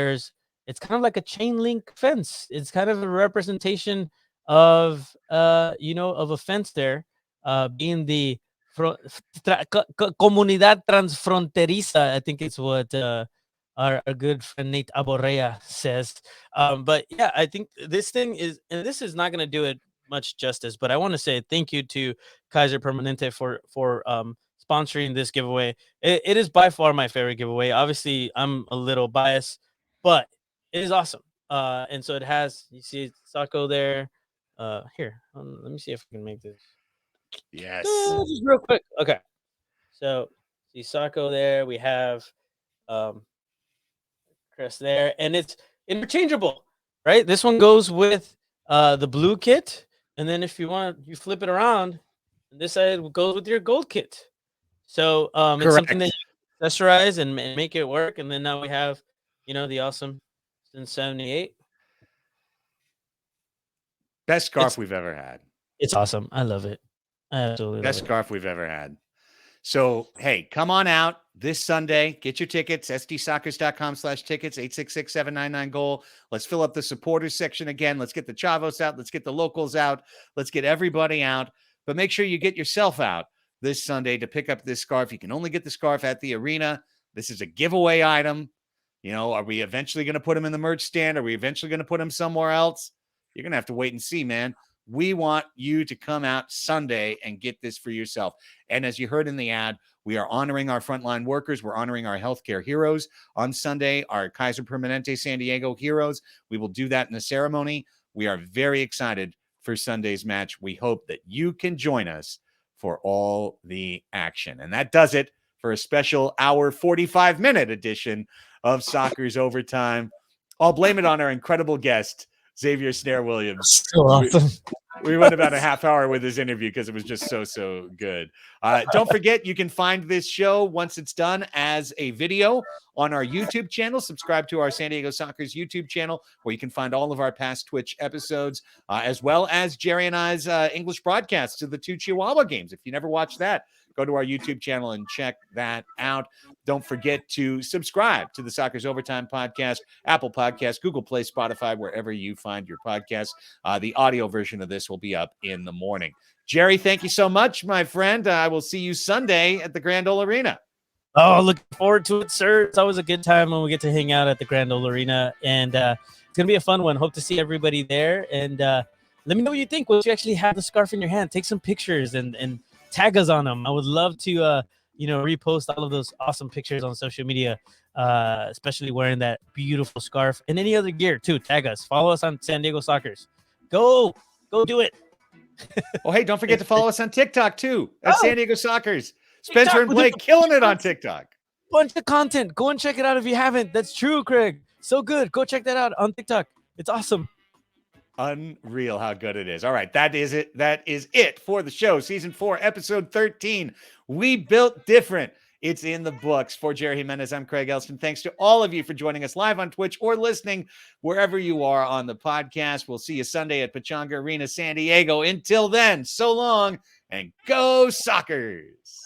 it's kind of like a chain link fence. It's kind of a representation of of a fence there, being the comunidad transfronteriza. I think it's what our good friend Nate Aborrea says. But yeah, I think this thing is, and this is not going to do it much justice, but I want to say thank you to Kaiser Permanente for sponsoring this giveaway. It is by far my favorite giveaway. Obviously, I'm a little biased, but it is awesome. And so it has, you see Sacco there. Here, let me see if I can make this. Yes. Just real quick. Okay. So see Sacco there. We have crest there, and it's interchangeable, right? This one goes with the blue kit, and then if you want, you flip it around, and this side goes with your gold kit. So it's something that you accessorize and make it work. And then now we have, the awesome since 78. Best scarf we've ever had. It's awesome. I love it. I absolutely Best love scarf we've ever had. So, hey, come on out this Sunday. Get your tickets, stsockers.com/tickets, 866-799-GOAL. Let's fill up the supporters section again. Let's get the Chavos out. Let's get the locals out. Let's get everybody out. But make sure you get yourself out this Sunday to pick up this scarf. You can only get the scarf at the arena. This is a giveaway item. Are we eventually going to put them in the merch stand? Are we eventually going to put them somewhere else? You're going to have to wait and see, man. We want you to come out Sunday and get this for yourself. And as you heard in the ad, we are honoring our frontline workers. We're honoring our healthcare heroes on Sunday, our Kaiser Permanente San Diego heroes. We will do that in the ceremony. We are very excited for Sunday's match. We hope that you can join us for all the action. And that does it for a special hour 45-minute edition of Soccer's Overtime. I'll blame it on our incredible guest, Xavier Snaer-Williams. So awesome. We went about a half hour with his interview because it was just so good. Don't forget, you can find this show once it's done as a video on our YouTube channel. Subscribe to our San Diego Soccer's YouTube channel, where you can find all of our past Twitch episodes, as well as Jerry and I's English broadcasts of the 2 Chihuahua games. If you never watched that, go to our YouTube channel and check that out. Don't forget to subscribe to the Soccer's Overtime podcast, Apple Podcasts, Google Play, Spotify, wherever you find your podcasts. The audio version of this will be up in the morning. Jerry, thank you so much, my friend. I will see you Sunday at the Grand Ole Arena. Oh, looking forward to it, sir. It's always a good time when we get to hang out at the Grand Ole Arena, and it's going to be a fun one. Hope to see everybody there, and let me know what you think once you actually have the scarf in your hand. Take some pictures and tag us on them. I would love to, repost all of those awesome pictures on social media, especially wearing that beautiful scarf and any other gear too. Tag us. Follow us on San Diego Sockers. Go do it. Oh, hey, don't forget to follow us on TikTok too at San Diego Sockers. Spencer and Blake killing it on TikTok. Bunch of content. Go and check it out if you haven't. That's true, Craig. So good. Go check that out on TikTok. It's awesome. Unreal how good it is. All right, that is it. That is it for the show. Season 4, episode 13. We built different. It's in the books. For Jerry Jimenez, I'm Craig Elston. Thanks to all of you for joining us live on Twitch or listening wherever you are on the podcast. We'll see you Sunday at Pechanga Arena, San Diego. Until then, so long and go Sockers.